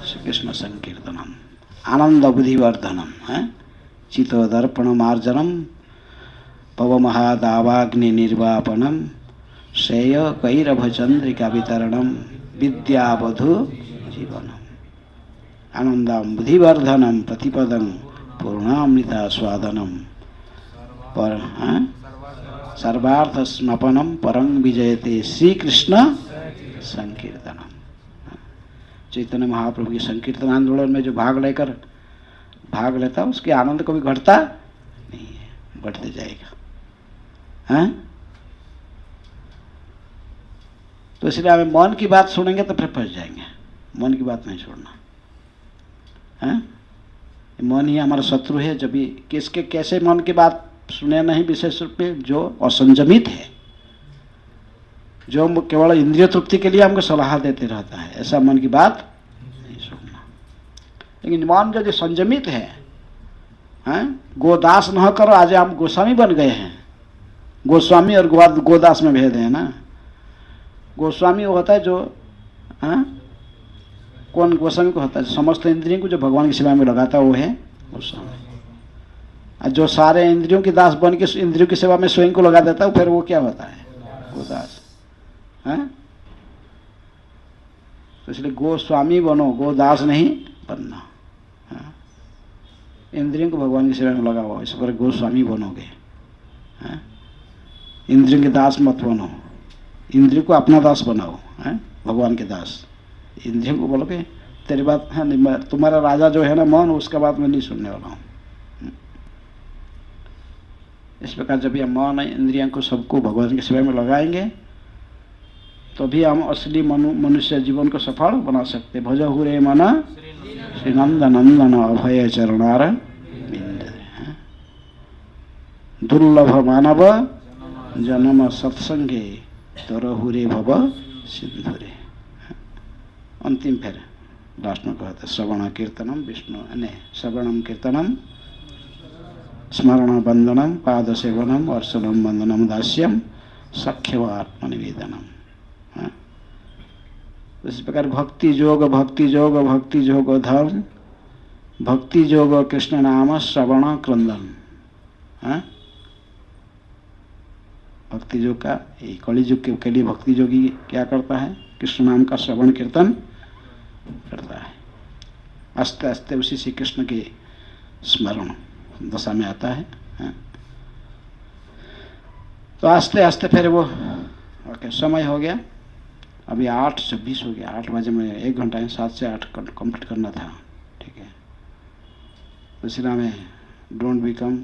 Speaker 1: श्री कृष्ण संकीर्तनम आनंद बुद्धिवर्धनम है, चितो दर्पण मार्जनम पव महादावाग्नि निर्वापनम श्रेय कैरभ चंद्रिका वितरणम विद्यावधु जीवनम आनंदम बुद्धिवर्धनम प्रतिपदम पूर्णामृता स्वादनम पर सर्वार्थ स्मपनम परम विजयते श्री कृष्ण संकीर्तनम। चैतन्य महाप्रभु की संकीर्तन आंदोलन में जो भाग लेता उसके आनंद कभी घटता नहीं है, बढ़ते जाएगा। तो इसलिए हमें मन की बात सुनेंगे तो फिर फंस जाएंगे, मन की बात नहीं छोड़ना। मन ही हमारा शत्रु है। जब भी किसके कैसे मन की बात सुने नहीं, विशेष रूप में जो असंयमित है, जो केवल इंद्रिय तृप्ति के लिए हमको सलाह देते रहता है, ऐसा मन की बात नहीं सुनना। लेकिन मन यदि संयमित है, गोदास न करो, आज हम गोस्वामी बन गए हैं। गोस्वामी और गोदास में भेद है ना। गोस्वामी वो होता है जो कौन गोस्वामी को होता है? समस्त इंद्रियों को जो भगवान की सेवा में लगाता है वो है गोस्वामी। और जो सारे इंद्रियों की दास बन के इंद्रियों की सेवा में स्वयं को लगा देता है फिर वो क्या होता है? गोदास। तो इसलिए गोस्वामी बनो, गोदास नहीं बनना। इंद्रियों को भगवान की सेवा में लगा हुआ, इस पर गोस्वामी बनोगे। इंद्रियों के दास मत बनो, इंद्रियों को अपना दास बनाओ, भगवान के दास। इंद्रियों को बोलोगे तेरी बात है नहीं, तुम्हारा राजा जो है ना मन, उसका बात मैं नहीं सुनने वाला हूँ। इस प्रकार जब हम मन इंद्रियों को सबको भगवान की सेवा में लगाएंगे तो भी हम असली मनुष्य जीवन को सफल बना सकते। भजहु रे मन श्री नंद नंदन अभय चरणार बिंद। दुर्लभ मानव जन्म सत्संगे तरहु रे भव सिंधु रे। अंतिम फिर लास्ट में कहते श्रवण कीर्तनम विष्णु श्रवणम कीर्तनम स्मरण वंदनम पाद सेवनम अर्चनम वंदनम दास्यम सख्य आत्मनिवेदनम। इस प्रकार भक्ति योग धर्म भक्ति योग कृष्ण नाम श्रवण क्रंदन। भक्ति योग का कलि युग के लिए भक्ति योगी क्या करता है? कृष्ण नाम का श्रवण कीर्तन करता है। आस्ते आस्ते उसी से कृष्ण के स्मरण दशा में आता है। तो आस्ते आस्ते फिर वो ओके समय हो गया, अभी 8:26 हो गया। 8 बजे में 1 घंटा है, 7 से 8 कंप्लीट करना था। ठीक है, दूसरा में don't become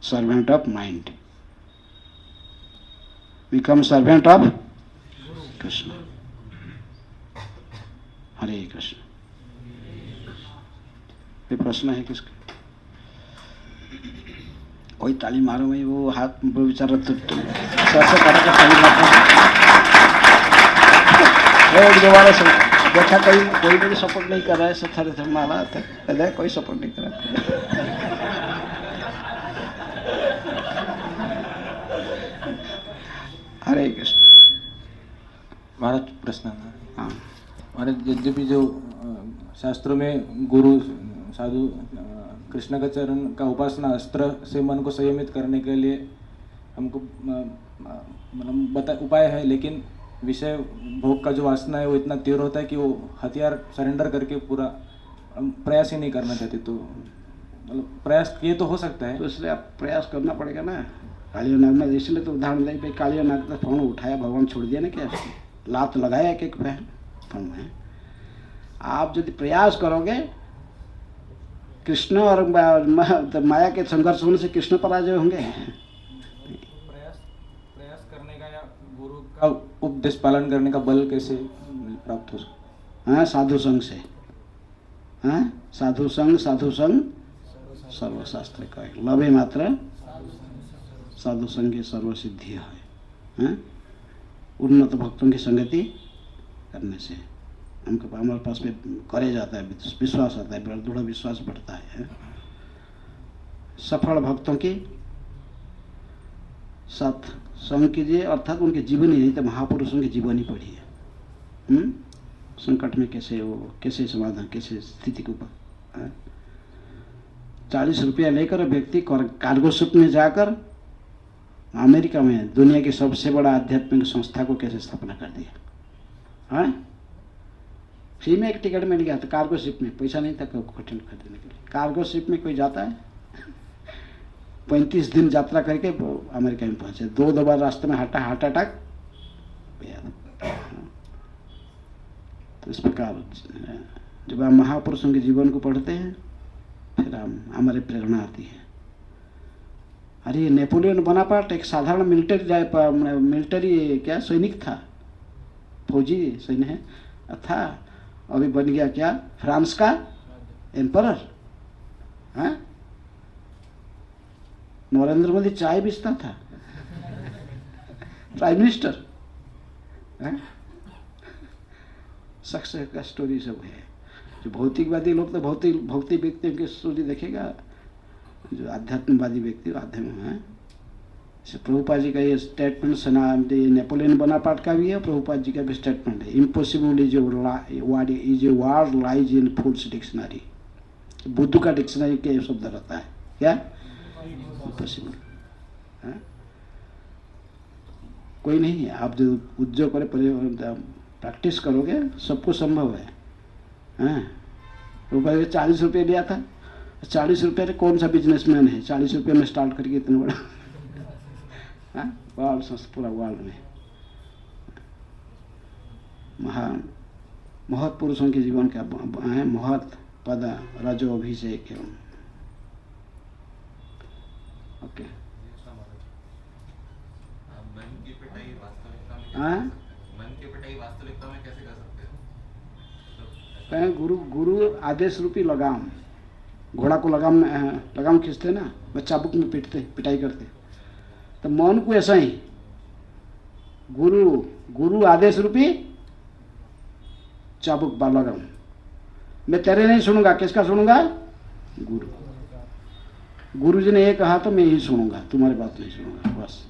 Speaker 1: servant of mind, become servant of Krishna. Hare Krishna. कोई प्रश्न है किसका? कोई ताली मारो भाई, वो हाथ बेचारा तो सरसे काटा के ताली मारता है। दोबारा से देखा कोई मुझे सपोर्ट नहीं कर रहा है, सब थोड़े मारा था, कोई सपोर्ट नहीं कर रहा। हरे कृष्ण।
Speaker 4: महाराज प्रश्न।
Speaker 1: हाँ
Speaker 4: महाराज, यद्यपि जो शास्त्रों में गुरु साधु कृष्ण का चरण का उपासना अस्त्र से मन को संयमित करने के लिए हमको मतलब उपाय है, लेकिन विषय भोग का जो वासना है वो इतना तीव्र होता है कि वो हथियार सरेंडर करके पूरा प्रयास ही नहीं करना चाहते। तो मतलब प्रयास ये तो हो सकता है,
Speaker 1: तो इसलिए आप प्रयास करना पड़ेगा ना। कालिया नाग में इसलिए तो उदाहरण नहीं भाई, कालिया नाग का फोन उठाया, भगवान छोड़ दिया ना, क्या लात लगाया एक फोन में। आप यदि प्रयास करोगे, कृष्ण और माया के संघर्ष होने से कृष्ण पराजय होंगे।
Speaker 4: प्रयास करने का या गुरु का उपदेश पालन करने का बल कैसे प्राप्त हो सकता?
Speaker 1: हाँ, साधु संघ से। हाँ, साधु संघ सर्वशास्त्र का लवे मात्र साधु संघ सर्व सिद्धि है। हाँ? उन्नत भक्तों की संगति करने से हमको हमारे पास में करे जाता है, विश्वास आता है, दृढ़ विश्वास बढ़ता है। सफल भक्तों की साथ संग कीजिए, अर्थात उनके जीवन ही नहीं तो महापुरुषों की जीवनी पढ़िए। संकट में कैसे वो कैसे समाधान, कैसे स्थिति को 40 रुपया लेकर व्यक्ति कार्गो शिप में जाकर अमेरिका में दुनिया की सबसे बड़ा आध्यात्मिक संस्था को कैसे स्थापना कर दिया। हाँ, फ्री में एक टिकट मिल गया था कार्गो शिप में, पैसा नहीं था होटल खरीदने के लिए। कार्गो शिप में कोई जाता है? 35 दिन यात्रा करके वो अमेरिका में पहुंचे, 2 बार रास्ते में हार्ट अटैक। तो इस प्रकार जब हम महापुरुषों के जीवन को पढ़ते हैं फिर हमारे प्रेरणा आती है। अरे नेपोलियन बोनापार्ट एक साधारण मिलिट्री क्या सैनिक था, फौजी सैन्य है था, अभी बन गया क्या फ्रांस का एम्परर। हाँ, नरेंद्र मोदी चाय बेचता था, प्राइम मिनिस्टर। सक्सेस का स्टोरी सब है। जो भौतिकवादी लोग तो भौतिक व्यक्तियों की स्टोरी देखेगा, जो आध्यात्मवादी व्यक्ति आध्यात्म है। प्रभुपाद जी का ये स्टेटमेंट नेपोलियन बोनापार्ट का भी है, प्रभुपाद जी का भी स्टेटमेंट है। Impossible is a word lies in foods dictionary. Buddha का डिक्शनरी के शब्द रहता है क्या? इम्पॉसिबल। कोई नहीं है, आप जो उद्योग करे प्रैक्टिस करोगे सबको संभव है। प्रभुपाद 40 रुपये लिया था, 40 रुपये में कौन सा बिजनेसमैन है 40 रुपये में स्टार्ट करके इतना बड़ा वर्ल्ड पूरा वर्ल्ड में महान महत पुरुषों के जीवन का है। महत पद रजो अभिषेक एवं ओके।
Speaker 5: मन की पिटाई वास्तविकता में
Speaker 1: हाँ,
Speaker 5: मन की पिटाई वास्तविकता में कैसे कर सकते हैं?
Speaker 1: कहें गुरु आदेश रूपी लगाम, घोड़ा को लगाम खींचते ना, वो चाबुक में पिटाई करते, तो मन को ऐसा ही गुरु आदेश रूपी चाबुक बा लगाम। मैं तेरे नहीं सुनूंगा, किसका सुनूंगा? गुरु जी ने ये कहा तो मैं ही सुनूंगा, तुम्हारी बात नहीं सुनूंगा, बस।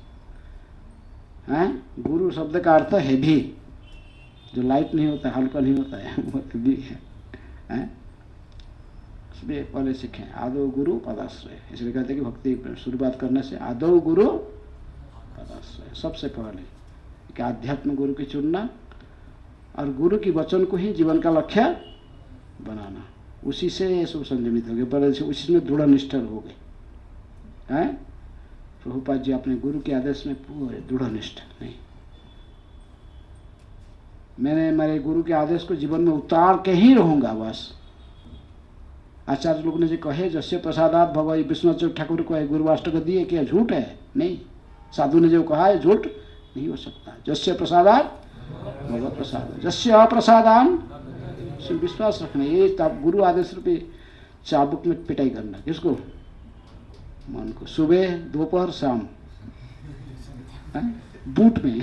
Speaker 1: हैं? गुरु शब्द का अर्थ हैवी, जो लाइट नहीं होता, हल्का नहीं होता है, वो हैवी है। हैं? इसलिए पहले सीखें आदो गुरु पदाश्रय, इसलिए कहते हैं कि भक्ति शुरुआत करने से आदो गुरु पदाश्रय, सबसे पहले कि आध्यात्म गुरु की चुनना और गुरु की वचन को ही जीवन का लक्ष्य बनाना, उसी से ये सब संयमित हो गए, बड़े से उसी में दृढ़ निष्ठा हो गए हैं। प्रभुपाद जी अपने गुरु के आदेश में पूरे दृढ़ निष्ठा नहीं, मैंने मेरे गुरु के आदेश को जीवन में उतार के ही रहूंगा, बस। आचार्य लोग ने जो कहे जस्य प्रसादात भगवती विश्वनाथ ठाकुर को गुरुवाष्टक दिए, क्या झूठ है? नहीं, साधु ने जो कहा है झूठ नहीं हो सकता। जस्य प्रसादात भगवत प्रसाद, जस्य अप्रसादान, विश्वास रखना। ये तब गुरु आदेश रूपी चाबुक में पिटाई करना, किसको? मन को, सुबह दोपहर शाम, बूट में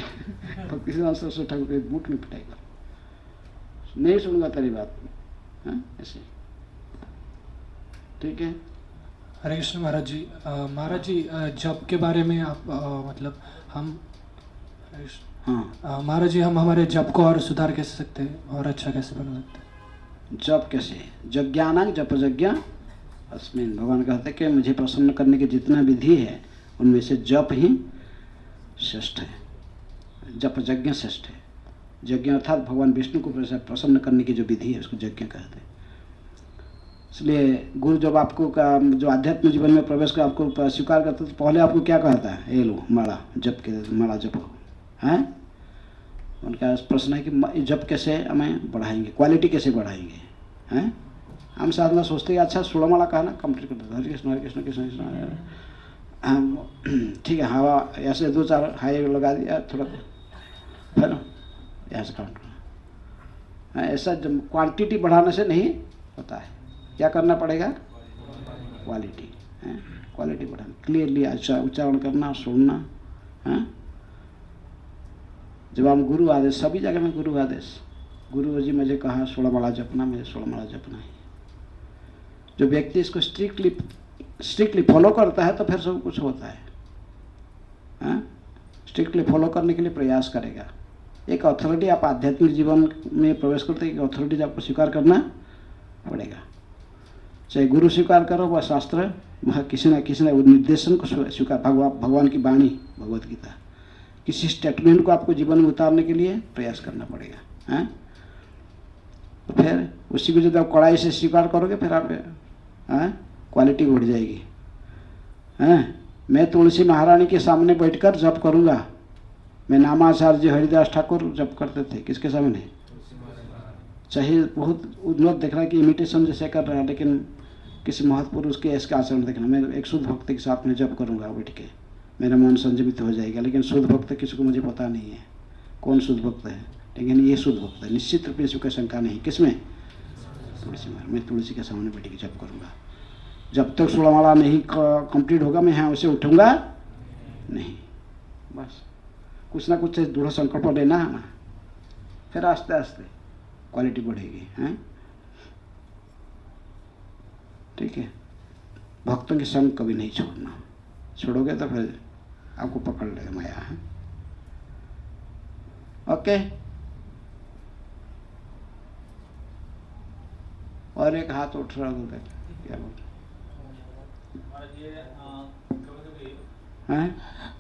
Speaker 1: भक्ति सरस्वती ठाकुर के बूट में पिटाई कर, नहीं सुनूंगा तेरी बात, ऐसे। ठीक है।
Speaker 6: हरे कृष्ण महाराज जी। महाराज जी, जप के बारे में आप मतलब हम महाराज जी, हम हमारे जप को और सुधार कैसे सकते हैं और अच्छा कैसे बना सकते हैं?
Speaker 1: जप कैसे? यज्ञानां जप यज्ञ अस्मिन्, भगवान कहते हैं कि मुझे प्रसन्न करने की जितना विधि है उनमें से जप ही श्रेष्ठ है, जप यज्ञ श्रेष्ठ है। यज्ञ अर्थात भगवान विष्णु को प्रसन्न करने की जो विधि है उसको यज्ञ कहते हैं। इसलिए गुरु जब आपको जो आध्यात्मिक जीवन में प्रवेश कर आपको स्वीकार करते तो पहले आपको क्या कहता है? ये लो माला जप के, माला जपो हैं। उनका प्रश्न है कि जप कैसे हमें बढ़ाएंगे, क्वालिटी कैसे बढ़ाएंगे हैं। हम साधना सोचते हैं अच्छा 16 माला कहना कंप्लीट कर देते, हरे कृष्ण कृष्ण कृष्ण। ठीक है, हवा ऐसे 2-4 हाई लगा दिया, थोड़ा है ना, यहाँ से काउंट करना। ऐसा जब क्वांटिटी बढ़ाने से नहीं होता है, क्या करना पड़ेगा? क्वालिटी, क्वालिटी बढ़ाना, क्लियरली अच्छा उच्चारण करना, सुनना है। जब हम गुरु आदेश, सभी जगह में गुरु आदेश, गुरु जी मुझे कहा 16 माला जपना, मुझे 16 माला जपना है। जो व्यक्ति इसको स्ट्रिक्टली फॉलो करता है तो फिर सब कुछ होता है। स्ट्रिक्टली फॉलो करने के लिए प्रयास करेगा। एक अथॉरिटी, आप आध्यात्मिक जीवन में प्रवेश करते हैं, अथॉरिटी आपको स्वीकार करना पड़ेगा। चाहे गुरु स्वीकार करो व शास्त्र, वह किसी न किसी निर्देशन को स्वीकार, भगवान की वाणी, भगवत गीता, किसी स्टेटमेंट को आपको जीवन में उतारने के लिए प्रयास करना पड़ेगा। हैं? तो फिर उसी को जब आप कड़ाई से स्वीकार करोगे फिर आप क्वालिटी बढ़ जाएगी। हैं? मैं तुलसी महारानी के सामने बैठकर जप करूँगा। मैं नामाचार्य हरिदास ठाकुर जप करते थे, किसके सामने? चाहे बहुत उन्नत देखना कि इमिटेशन जैसे कर रहा है, लेकिन किसी महत्वपुरुष के इसका आचरण देखना। मैं एक शुद्ध भक्त के साथ में जप करूँगा बैठ के, मेरा मन संयमित हो जाएगा। लेकिन शुद्ध भक्त किसी को मुझे पता नहीं है कौन शुद्ध भक्त है, लेकिन ये शुद्ध भक्त है, निश्चित रूप से कोई शंका नहीं। किसमें? तुलसी में। मैं तुलसी के सामने बैठ के जप करूँगा। जब तक 16 माला नहीं कंप्लीट होगा मैं यहाँ उसे उठूँगा नहीं। बस कुछ ना कुछ दृढ़ संकल्प लेना है ना, फिर आस्ते आस्ते क्वालिटी बढ़ेगी। हैं? ठीक है। भक्तों की संग कभी नहीं छोड़ना, छोड़ोगे तो फिर आपको पकड़ लेगा माया। है ओके। और एक हाथ उठ रहा है, क्या बोल?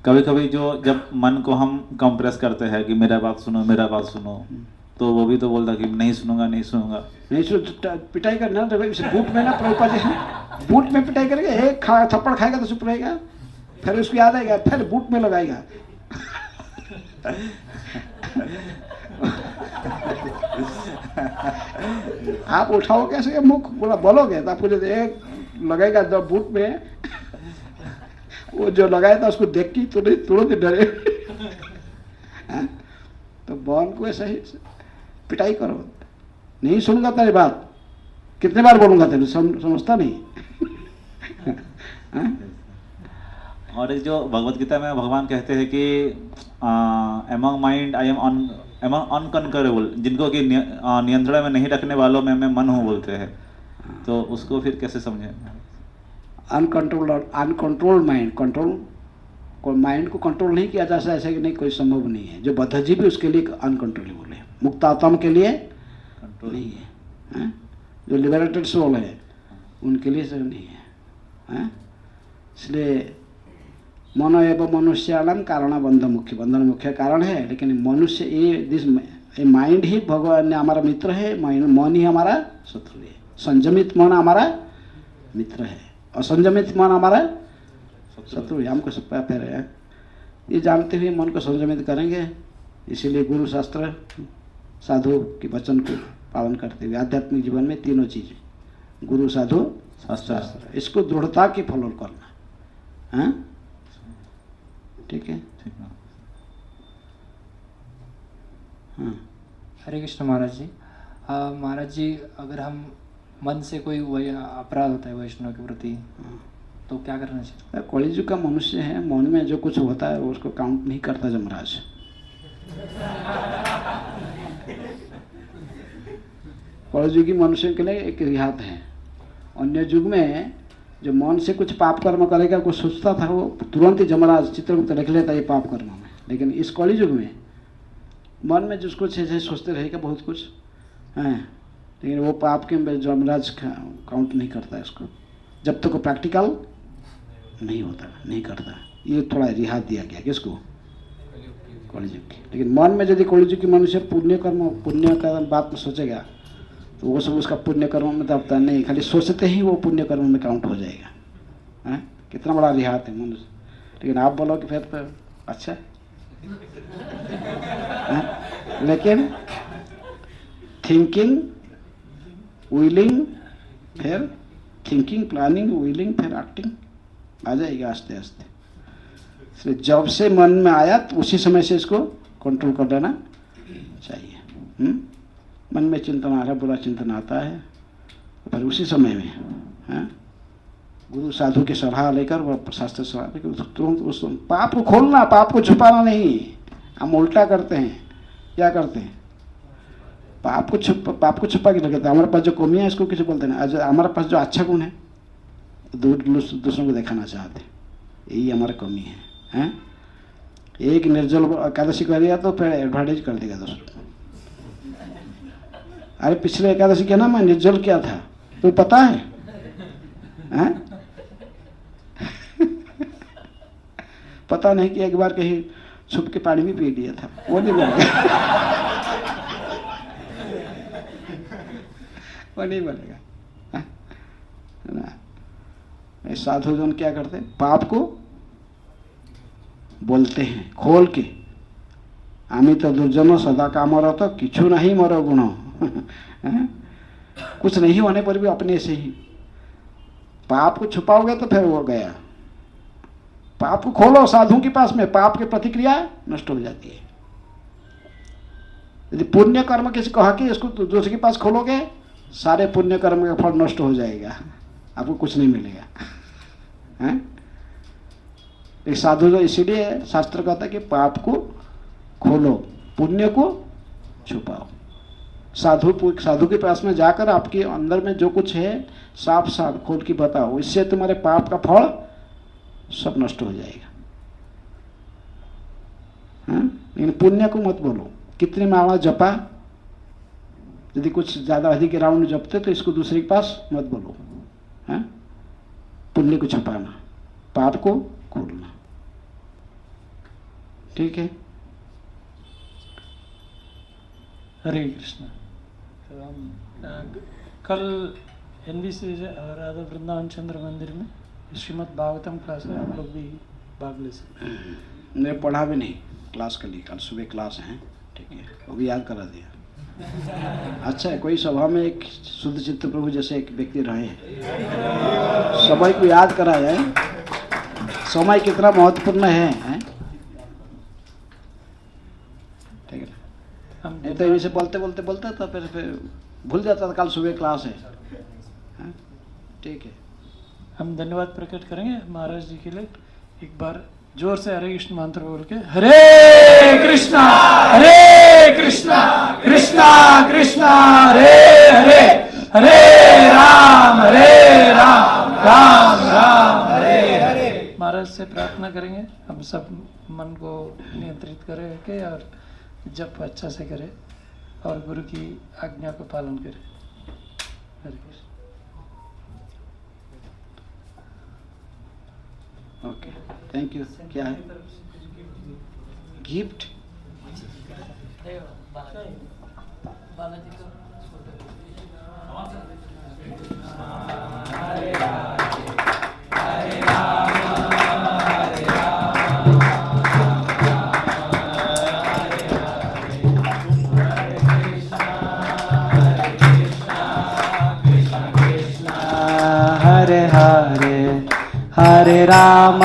Speaker 7: कभी कभी जो जब मन को हम कंप्रेस करते हैं कि मेरा बात सुनो, मेरा बात सुनो, तो वो भी तो बोलता कि नहीं सुनूंगा, नहीं सुनूंगा।
Speaker 1: नहीं सुन, पिटाई करना तो भाई बूट में ना, प्रभुपाद जी बूट में पिटाई करेगा। एक थप्पड़ खाएगा तो चुप रहेगा, फिर उसको याद आएगा, फिर बूट में लगाएगा। आप उठाओ कैसे मुख बोला बोलोगे तो आपको एक लगेगा जब बूट में वो जो लगाया था उसको देख के तो नहीं तुरंत डरे। हाँ? तो बॉन को ऐसा ही पिटाई करो, नहीं सुनूंगा तेरी बात, कितने बार बोलूंगा तेरे, समझता नहीं। हाँ?
Speaker 7: और एक जो भगवत गीता में भगवान कहते हैं कि एमंग माइंड आई एम अनकंकरेबल, जिनको कि नियंत्रण में नहीं रखने वालों में मैं मन हूँ बोलते हैं, तो उसको फिर कैसे समझे?
Speaker 1: अनकंट्रोल्ड माइंड, माइंड को कंट्रोल नहीं किया जा सकता, ऐसे कि नहीं कोई संभव नहीं है। जो बद्धजीवी भी उसके लिए अनकंट्रोलेबल है, मुक्तात्मा के लिए
Speaker 7: कंट्रोल
Speaker 1: नहीं है, हाँ? जो लिबरेटेड सोल है उनके लिए सब नहीं है, हाँ? इसलिए मनो एवं मनुष्याणाम कारण बंधन मुख्य कारण है, लेकिन मनुष्य ये माइंड ही भगवान ने हमारा मित्र है, मन ही हमारा शत्रु है। संयमित मन हमारा मित्र है, असंयमित मन हमारा शत्रु है। हमको सब फिर है ये जानते हुए मन को संयमित करेंगे, इसीलिए गुरु शास्त्र साधु के वचन को पालन करते हुए आध्यात्मिक जीवन में तीनों चीज, गुरु साधु शास्त्र, इसको दृढ़ता के फॉलो करना। हाँ ठीक है,
Speaker 7: ठीक है।
Speaker 1: हाँ
Speaker 6: हरे कृष्ण महाराज जी। महाराज जी, अगर हम मन से कोई अपराध होता है वैष्णव के प्रति, तो क्या करना चाहिए?
Speaker 1: कलिजुग का मनुष्य है, मन में जो कुछ होता है वो उसको काउंट नहीं करता जमराज। कलिजुगी मनुष्य के लिए एक रिहात है। अन्य युग में जो मन से कुछ पाप कर्म करेगा, कुछ सोचता था, वो तुरंत ही जमराज चित्रगुप्त लिख लेता ये पाप कर्म में। लेकिन इस कलिजुग में मन में जिसको छे सोचते रहेगा बहुत कुछ है, लेकिन वो पाप के जमराज काउंट नहीं करता इसको, जब तक वो प्रैक्टिकल नहीं होता, नहीं करता। ये थोड़ा रिहात दिया गया किसको? कलिजुग की। लेकिन मन में यदि कलिजुग की मनुष्य पुण्य का बात में सोचेगा तो वो सब उसका पुण्य कर्म में दबता नहीं, खाली सोचते ही वो पुण्य कर्म में काउंट हो जाएगा। हैं? कितना बड़ा रिहात है मनुष्य। लेकिन आप बोलो कि फिर तो अच्छा है? लेकिन थिंकिंग विलिंग, फिर थिंकिंग प्लानिंग विलिंग, फिर एक्टिंग आ जाएगा आस्ते आस्ते। इसलिए जब से मन में आया तो उसी समय से इसको कंट्रोल कर लेना चाहिए। मन में चिंतन आ रहा है, बुरा चिंतन आता है, पर उसी समय में है? गुरु साधु की सलाह लेकर, वह शास्त्र सलाह लेकर तुरंत उस पाप को खोलना, पाप को छुपाना नहीं। हम उल्टा करते हैं, क्या करते हैं? पाप को छुपा के रखते हैं। हमारे पास जो कमी है इसको किसी बोलते नहीं, हमारे पास जो अच्छा गुण है दूसरों को दिखाना चाहते हैं, यही हमारी कमी है? एक निर्जल एकादशी करेगा तो फिर एडवर्टाइज कर देगा दूसरों को। अरे पिछले एकादशी क्या ना मैं निर्जल क्या था तो पता है? पता नहीं कि एक बार कहीं छुप के पानी भी पी लिया था, वो नहीं बोलेगा। वो नहीं बोलेगा। साधु जन क्या करते हैं? पाप को बोलते हैं खोल के, आमी तो दुर्जन सदा कामर तो किछु नहीं मरो गुण। कुछ नहीं होने पर भी अपने से ही पाप को छुपाओगे तो फिर वो गया। पाप को खोलो साधु के पास में, पाप की प्रतिक्रिया नष्ट हो जाती है। यदि पुण्य कर्म किसी कहा कि इसको दूसरे के पास खोलोगे, सारे पुण्य कर्म का फल नष्ट हो जाएगा, आपको कुछ नहीं मिलेगा। एक साधु जो, इसीलिए शास्त्र कहता है कि पाप को खोलो, पुण्य को छुपाओ। साधु के पास में जाकर आपके अंदर में जो कुछ है साफ साफ खोल के बताओ, इससे तुम्हारे पाप का फल सब नष्ट हो जाएगा। लेकिन पुण्य को मत बोलो। कितनी माला जपा, यदि कुछ ज्यादा अधिक राउंड जपते तो इसको दूसरे के पास मत बोलो। पुण्य को छुपाना, पाप को खोलना, ठीक है?
Speaker 3: हरे कृष्ण। तो हम कल NBC राधा वृंदावन चंद्र मंदिर में श्रीमद् भागवतम क्लास है, आप लोग भी भाग ले सकते हैं।
Speaker 1: मैंने पढ़ा भी नहीं क्लास के लिए, कल सुबह क्लास है, ठीक है? वो भी याद करा दिया। अच्छा है, कोई सभा में एक शुद्ध चित्त प्रभु जैसे एक व्यक्ति रहे, सभी को याद करा जाए, समय कितना महत्वपूर्ण है, हैं? ठीक है।
Speaker 3: हम
Speaker 1: नहीं तो इनसे बोलते बोलते बोलते तो फिर भूल जाता था कल सुबह क्लास है, हैं? ठीक है।
Speaker 3: हम धन्यवाद प्रकट करेंगे महाराज जी के लिए। एक बार जोर से हरे कृष्ण मंत्र बोल के, हरे कृष्णा कृष्णा कृष्णा हरे हरे, हरे राम राम राम हरे हरे। महाराज से प्रार्थना करेंगे हम सब मन को नियंत्रित करें के और जप अच्छा से करें और गुरु की आज्ञा को पालन करें। Hare Krishna.
Speaker 1: Okay, thank you. क्या है गिफ्ट?
Speaker 6: हरे हरे हरे राम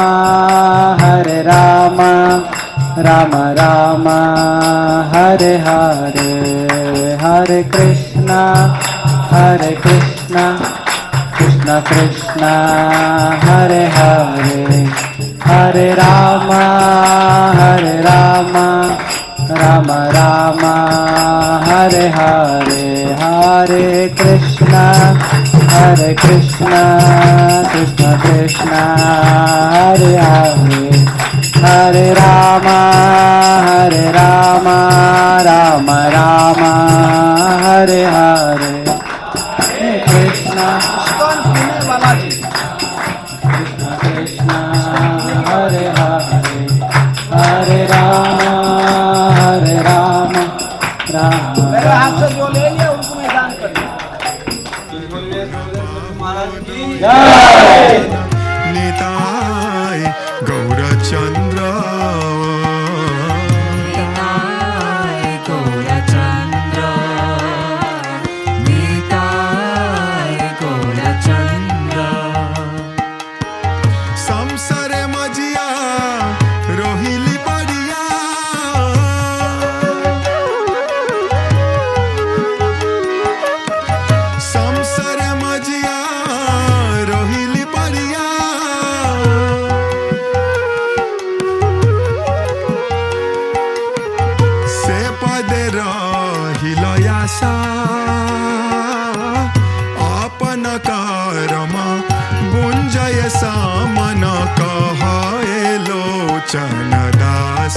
Speaker 6: राम राम हरे हरे, हरे कृष्णा कृष्ण कृष्ण हरे हरे, हरे राम राम राम हरे हरे, हरे कृष्णा कृष्ण कृष्ण हरे हरे, हरे राम राम राम हरे हरे, हरे कृष्णा कृष्ण कृष्ण हरे हरे, हरे राम
Speaker 1: मेरे हाथ से जो ले लिया उनको मैं दान कर दिया।
Speaker 2: निताय गौरचंद्र
Speaker 8: निताय गौरचंद्र, निताय गौरचंद्र।
Speaker 2: संसारे मजिया रोहिली पड़िया, संसारे मजिया रोहिली पड़िया, से पदे रहिल आशा, आपन कर्म गुंजय सामन कहे लोचन दास।